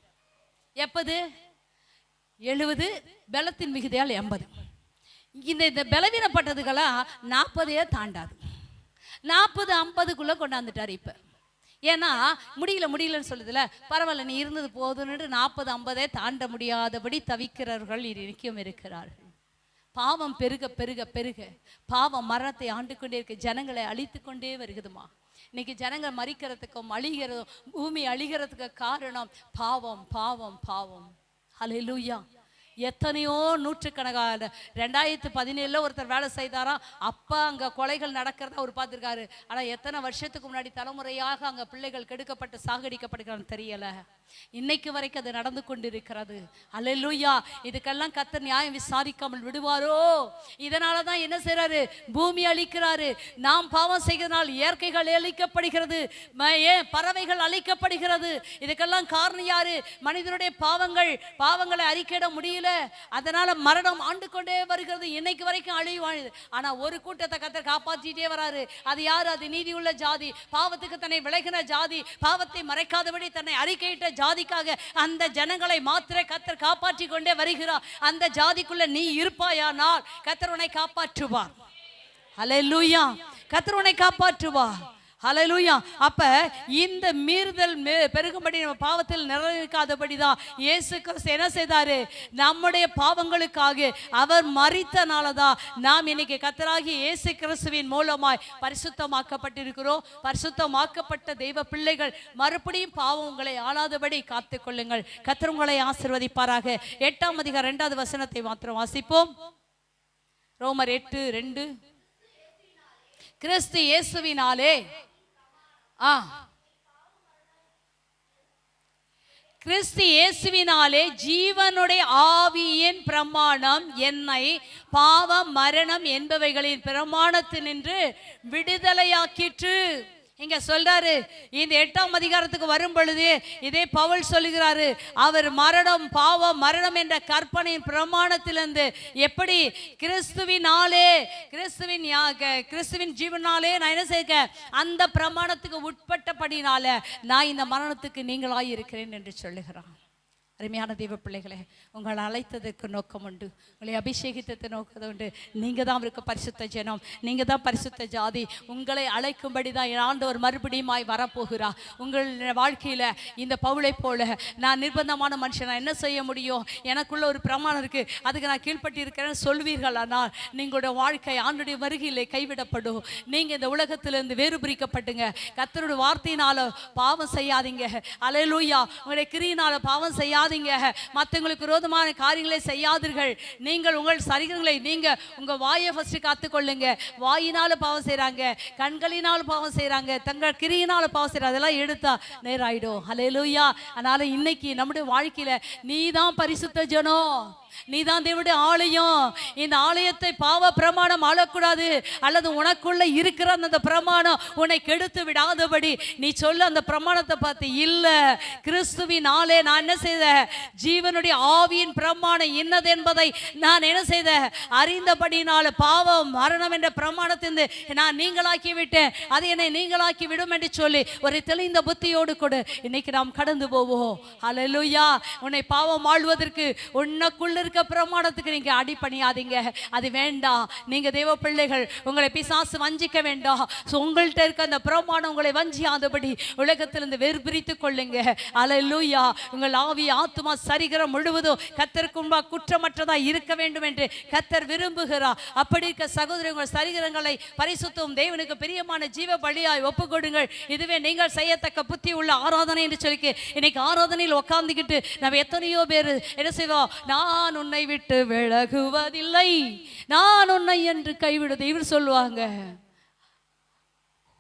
எப்பது? 70, பலத்தின் மிகுதியால் 80. இந்த பலவீனப்பட்டதுக்கெல்லாம் 40 தாண்டாது. 40 50க்குள்ள கொண்டாந்துட்டார். இப்ப ஏன்னா முடியலன்னு சொல்லுதுல, பரவாயில்ல நீ இருந்தது போதுன்னு 40 50 தாண்ட முடியாதபடி தவிக்கிறவர்கள் இன்றைக்கும் இருக்கிறார்கள். பாவம் பெருக பெருக பெருக பாவம் மரணத்தை ஆண்டு கொண்டே இருக்க, ஜனங்களை அழித்து கொண்டே வருகுதுமா. இன்னைக்கு ஜனங்கள் மறிக்கிறதுக்கும் பூமி அழிகிறதுக்கு காரணம் பாவம் பாவம் பாவம். ஹல்லேலூயா. எத்தனையோ நூற்றுக்கணக்கான 2017 ஒருத்தர் வேலை செய்தாராம். அப்போ அங்கே கொலைகள் நடக்கிறத அவர் பார்த்துருக்காரு. ஆனால் எத்தனை வருஷத்துக்கு முன்னாடி தலைமுறையாக அங்கே பிள்ளைகள் கெடுக்கப்பட்டு சாகடிக்கப்படுகிறான்னு தெரியலை. இன்னைக்கு வரைக்கும் அது நடந்து கொண்டிருக்கிறது. அல்லேலூயா. இதுக்கெல்லாம் கர்த்தர் நியாயம் விசாரிக்காமல் விடுவாரோ? இதனால தான் என்ன செய்றாரு? பூமி அழிக்கிறாரு. நாம் பாவம் செய்கிறதுனால் இயற்கைகள் அழிக்கப்படுகிறது, பறவைகள் அழிக்கப்படுகிறது. இதுக்கெல்லாம் காரணம் யாரு? மனிதனுடைய பாவங்களை அறிக்கையிட முடியல. அதனால மரணம் ஆண்டு கொண்டே வருகிறது. இன்னைக்கு வரைக்கும் அழிவானது. ஆனா ஒரு கூட்டத்தை கர்த்தர் காப்பாற்றிட்டே வராரு. அது யாரு? அது நீதியுள்ள ஜாதி, பாவத்துக்கு தன்னை விலகின ஜாதி, பாவத்தை மறைக்காதபடி தன்னை அறிக்கையிட்ட ஜாதிக்காக அந்த ஜனங்களை மாத்திர கர்த்தர் காப்பாற்றி கொண்டே வருகிறார். அந்த ஜாதிக்குள்ள நீ இருப்பாயானால் கர்த்தர் உன்னை காப்பாற்றுவார். ஹல்லேலூயா. கர்த்தர் உன்னை காப்பாற்றுவார். ஹல்லேலூயா. அப்ப இந்த மீறுதல் பெருகும்படி நம்ம பாவத்தில் நிறைவேற்காதபடிதான் இயேசு கிறிஸ்து என்ன செய்தாரு? நம்முடைய பாவங்களுக்காக அவர் மரித்தனாலதான் நாம் இன்னைக்கு கர்த்தராகிய இயேசு கிறிஸ்துவின் மூலமாய் பரிசுத்தமாக்கப்பட்டிருக்கிறோம். பரிசுத்தமாக்கப்பட்ட தெய்வ பிள்ளைகள் மறுபடியும் பாவம் உங்களை ஆளாதபடி காத்துக் கொள்ளுங்கள். கர்த்தர் உங்களை ஆசீர்வதிப்பாராக. 8ஆம் அதிகாரம் 2வது வசனத்தை மாத்திரம் வாசிப்போம். ரோமர் 8:2. கிறிஸ்து இயேசுவினாலே கிறிஸ்து இயேசுவினாலே ஜீவனுடைய ஆவியின் பிரமாணம் என்னை பாவம் மரணம் என்பவைகளின் பிரமாணத்தினின்று விடுதலையாக்கிற்று. இங்க சொல்றாரு. இந்த 8ஆம் அதிகாரத்துக்கு வரும் பொழுது இதே பவுல் சொல்லுகிறாரு. அவர் பாவம் மரணம் என்ற கற்பனையின் பிரமாணத்திலிருந்து எப்படி கிறிஸ்துவின் ஜீவனாலே நான் என்ன செய்ய அந்த பிரமாணத்துக்கு உட்பட்டபடினால நான் இந்த மரணத்துக்கு நீங்களாய் இருக்கிறேன் என்று சொல்லுகிறான். அருமையான தெய்வ பிள்ளைகளே, உங்களை அழைத்ததற்கு நோக்கம் உண்டு, உங்களை அபிஷேகித்தது நோக்கம் உண்டு. நீங்கள் தான் அவருக்கு பரிசுத்த ஜனம், நீங்கள் தான் பரிசுத்த ஜாதி. உங்களை அழைக்கும்படி தான் ஆண்டவர் மறுபடியுமாய் வரப்போகிறார். உங்கள் வாழ்க்கையில் இந்த பவுலை போல நான் நிர்பந்தமான மனுஷன், நான் என்ன செய்ய முடியும், எனக்குள்ள ஒரு பிரமாணம் இருக்குது, அதுக்கு நான் கீழ்பட்டி இருக்கிறேன்னு சொல்வீர்கள். ஆனால் நீங்களுடைய வாழ்க்கை ஆண்டுடைய வருகையிலே கைவிடப்படும். நீங்கள் இந்த உலகத்திலிருந்து வேறு பிரிக்கப்பட்டுங்க. கர்த்தருடைய வார்த்தையினால பாவம் செய்யாதீங்க. அல்லேலூயா. உங்களுடைய கிரியினால பாவம் செய்யாதீங்க. மற்றவங்களுக்கு விரோதமான காரியங்களை செய்யாதீர்கள். நீங்கள் உங்கள் சரீரங்களை நீங்க உங்க வாயை ஃபர்ஸ்ட் காத்துக்கொள்ளுங்க. வாயினால பாவம் செய்றாங்க, கண்களினால பாவம் செய்றாங்க, தங்கள் கிரியினால பாவம் செய்றாங்க. அதெல்லாம் எடுத்தா நேராயிடும். ஹல்லேலூயா. அதனால இன்னைக்கு நம்முடைய வாழ்க்கையில நீதான் பரிசுத்த ஜனம், நீதான் தேவனுடைய ஆலயம். இந்த ஆலயத்தை பாவ பிரமாணம் ஆளக்கூடாது. அல்லது உனக்குள்ள இருக்கிற அந்த பிரமாணம் உன்னை கெடுத்து விடாதபடி நீ சொல்ல அந்த பிரமாணத்தை பார்த்து இல்ல, கிறிஸ்துவின் ஆலே நான் என்ன செய்த ஜீவனுடைய ஆவியின் பிரமாணம் என்னது என்பதை நான் என்ன செய்த அறிந்தபடினால பாவம் மரணம் என்ற பிரமாணத்திலிருந்து நான் நீங்களாக்கி விட்டேன், அது என்னை நீங்களாக்கி விடும் என்று சொல்லி ஒரு தெளிந்த புத்தியோடு கொடு. இன்னைக்கு நாம் கடந்து போவோம். ஹல்லேலூயா. உன்னை பாவம் ஆள்வதற்கு உனக்குள்ள இருக்க பிரமாணத்துக்கு நீங்க அடிபணியாதீங்க. அது வேண்டாம். நீங்க தேவ பிள்ளைகள், உங்களை பிசாசு வஞ்சிக்க வேண்டாம். உங்கள்கிட்ட இருக்க அந்த பிரமாணம் உங்களை வஞ்சியாதபடி உலகத்திலிருந்து வேறு பிரித்துக் கொள்ளுங்க. அல்லேலூயா. உங்கள் ஆவி ஆத்துமா சரீரம் முழுவதும் கர்த்தருக்கு முன்பாக குற்றமற்றதா இருக்க வேண்டும் என்று கர்த்தர் விரும்புகிறார். அப்படி இருக்க சகோதரி, உங்கள் சரீரங்களை பரிசுத்தம் தேவனுக்கு பிரியமான ஜீவ பலியாய் ஒப்பு கொடுங்கள். இதுவே நீங்கள் செய்யத்தக்க புத்தி உள்ள ஆராதனை என்று சொல்லி இன்னைக்கு ஆராதனையில் உட்கார்ந்துக்கிட்டு நம்ம எத்தனையோ பேர் என்ன செய்வோம், நான் உன்னை விட்டு விலகுவதில்லை, நான் உன்னை என்று கைவிடுது இவர் சொல்லுவாங்க.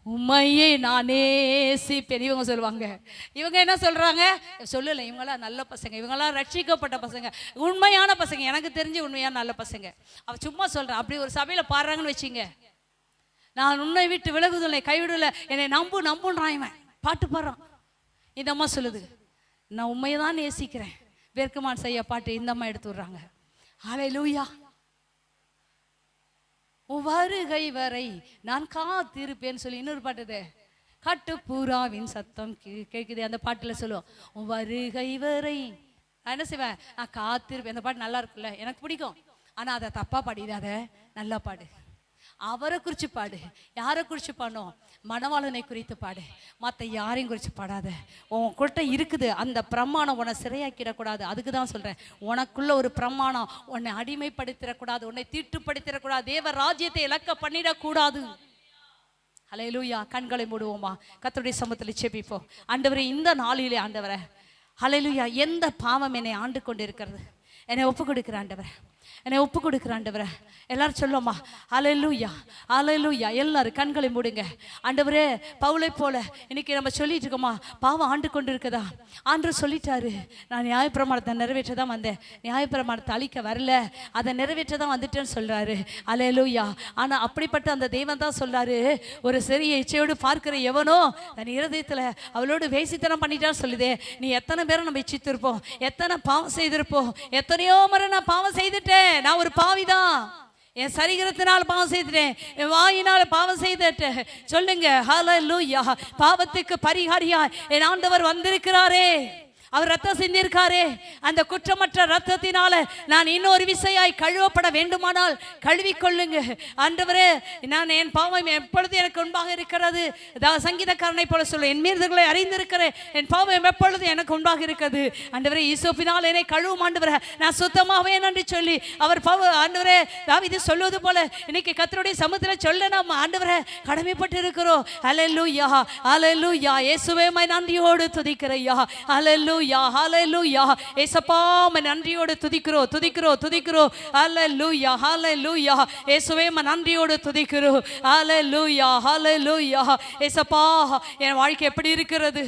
உண்மையே நான் நேசிப்பேன் இவங்க சொல்லுவாங்க. இவங்க என்ன சொல்றாங்க? சொல்லல, இவங்களாம் நல்ல பசங்க, இவங்களாம் ரட்சிக்கப்பட்ட பசங்க, உண்மையான பசங்க, எனக்கு தெரிஞ்சு உண்மையான நல்ல பசங்க. அவ சும்மா சொல்றேன். அப்படி ஒரு சபையில பாடுறாங்கன்னு வச்சுங்க, நான் உன்னை விட்டு விலகுவதில்லை, கைவிடல, என்னை நம்புன்றான் இவன், பாட்டு பாடுறான். இந்த அம்மா சொல்லுது, நான் உண்மையை தான் நேசிக்கிறேன். வேர்க்குமான் செய்ய பாட்டு இந்த அம்மா எடுத்து விடுறாங்க. ஹல்லேலூயா. வருகை வரை நான் காத்திருப்பேன்னு சொல்லி இன்னொரு பாட்டுது, கட்டுப்புறாவின் சத்தம் கேட்குது, அந்த பாட்டுல சொல்லுவோம், வருகை வரை நான் என்ன செய்வேன், நான் காத்திருப்பேன். அந்த பாட்டு நல்லா இருக்குல்ல, எனக்கு பிடிக்கும். ஆனா அதை தப்பா பாடிடாத, நல்லா பாடு. அவரை குறித்து பாடு. யாரை குறித்து பாடணும்? மணவாளனை குறித்து பாடு. மற்ற யாரையும் குறித்து பாடாத. உன்கிட்ட இருக்குது அந்த பிரமாணம் உன்னை சிறையாக்கிடக்கூடாது. அதுக்கு தான் சொல்கிறேன், உனக்குள்ள ஒரு பிரமாணம் உன்னை அடிமைப்படுத்திடக்கூடாது, உன்னை தீட்டுப்படுத்திடக்கூடாது, தேவ ராஜ்யத்தை இழக்க பண்ணிடக்கூடாது. ஹல்லேலூயா. கண்களை மூடுவோமா, கர்த்தருடைய சமூகத்தில் ஜெபிப்போம். ஆண்டவரே, இந்த நாளிலே ஆண்டவரே, ஹல்லேலூயா, எந்த பாவம் என்னை ஆண்டு கொண்டு இருக்கிறது, என்னை ஒப்பு கொடுக்கிற ஆண்டவரே, என்னை ஒப்பு கொடுக்கிற ஆண்டவரே. எல்லாரும் சொல்லுவோமா? ஹல்லேலூயா, ஹல்லேலூயா. எல்லாரும் கண்களை மூடுங்க. ஆண்டவரே, பவுலை போல இன்னைக்கு நம்ம சொல்லிட்டு இருக்கோமா, பாவம் ஆண்டு கொண்டு இருக்குதா? ஆண்டவர் சொல்லிட்டாரு, நான் நியாயப்பிரமாணத்தை நிறைவேற்ற தான் வந்தேன், நியாயப்பிரமாணத்தை அழிக்க வரல, அதை நிறைவேற்ற தான் வந்துட்டேன்னு சொல்றாரு. ஹல்லேலூயா. ஆனா அப்படிப்பட்ட அந்த தெய்வம் தான் சொல்றாரு, ஒரு சிறிய இச்சையோடு பார்க்கிற எவனோ தன் இருதயத்துல அவளோடு வேசித்தனம் பண்ணிட்டான்னு சொல்லுதே. நீ எத்தனை பேரை நம்ம இச்சித்திருப்போம், எத்தனை பாவம் செய்திருப்போம். எத்தனையோ முறை நான் பாவம் செய்துட்டேன், நான் ஒரு பாவிதான், என் சரீரத்தினால் பாவம் செய்துட்டேன், என் வாயினால் பாவம் செய்துட்டேன். சொல்லுங்க ஹல்லேலூயா. பாவத்துக்கு பரிகாரியாய் என் ஆண்டவர் வந்திருக்கிறாரே, அவர் ரத்தம் சிந்திருக்காரே, அந்த குற்றமற்ற ரத்தத்தினால நான் இன்னொரு விசையாய் கழுவப்பட வேண்டுமானால் கழுவிக்கொள்ளுங்க. ஆண்டவரே, நான் என் பாவம் எப்பொழுது எனக்கு முன்பாக இருக்கிறது. சங்கீதக்காரனை போல சொல்ல, என் மீறுதல்களை அறிந்திருக்கிறேன், என் பாவம் எப்பொழுது எனக்கு முன்பாக இருக்கிறது. ஆண்டவரே, ஈசோப்பினால் என்னை கழுவும் ஆண்டவரே, நான் சுத்தமாகவே நன்றி சொல்லி அவர் ஆண்டவரே தாவீது சொல்வது போல இன்னைக்கு கர்த்தருடைய சமூகத்தில் சொல்ல நாம் ஆண்டவரே கடமைப்பட்டு இருக்கிறோம். ஹல்லேலூயா, ஹல்லேலூயா. இயேசுவே மை நன்றியோடு துதிக்கிறையா. ஹல்லேலூயா, ஹல்லேலூயா. ஏசப்பா மை நன்றியோடு துதிக்கிறோம், துதிக்கிறோம், துதிக்கிறோம். ஹல்லேலூயா, ஹல்லேலூயா. இயேசுவே மை நன்றியோடு துதிக்கிறோம். ஹல்லேலூயா, ஹல்லேலூயா. ஏசப்பா, என் வாழ்க்கை எப்படி இருக்கிறது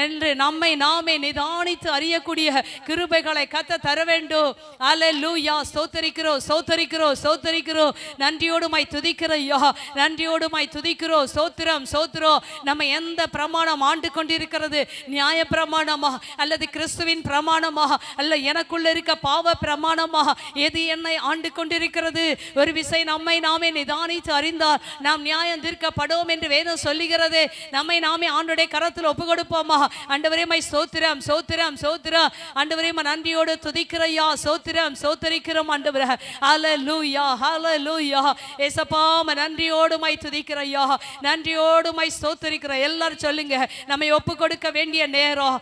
என்று நம்மை நாமே நிதானித்து அறியக்கூடிய கிருபைகளை கர்த்தர் தர வேண்டும். ஹல்லேலூயா. ஸ்தோத்திரிக்கிறோம், ஸ்தோத்திரிக்கிறோம், ஸ்தோத்திரிக்கிறோம். நன்றியோடு மை துதிக்கிறையா, நன்றியோடு மை துதிக்கிறோம். ஸ்தோத்திரம், ஸ்தோத்திரம். நம்ம எந்த பிரமாணம் ஆண்டு கொண்டிருக்கிறது? நியாய பிரமாணமா அல்லது கிறிஸ்துவின் பிரமாணமா அல்ல எனக்குள்ள இருக்க பாவ பிரமாணமா? எது என்னை ஆண்டு கொண்டிருக்கிறது? ஒரு விசை நம்மை நாமே நிதானித்து அறிந்தால் நாம் நியாயம் தீர்க்கப்படும் என்று வேதம் சொல்லுகிறது. நம்மை நாமே ஆண்டவருடைய கரத்தில் ஒப்பு கொடுப்போமா? ஆண்டவரே மை ஸ்தோத்திரம், ஸ்தோத்திரம், ஸ்தோத்திரம். ஆண்டவரே மை நன்றியோடு துதிக்கிறையா, ஸ்தோத்திரம், ஸ்தோத்திரிக்கிறோம் ஆண்டவரே. ஹல்லேலூயா, ஹல்லேலூயா. ஏசப்பா மை நன்றியோடு மை துதிக்கிறையா, நன்றியோடு மை ஸ்தோத்திரிக்கிற. எல்லாரும் சொல்லுங்க, நம்மை ஒப்பு கொடுக்க வேண்டிய நேரம்.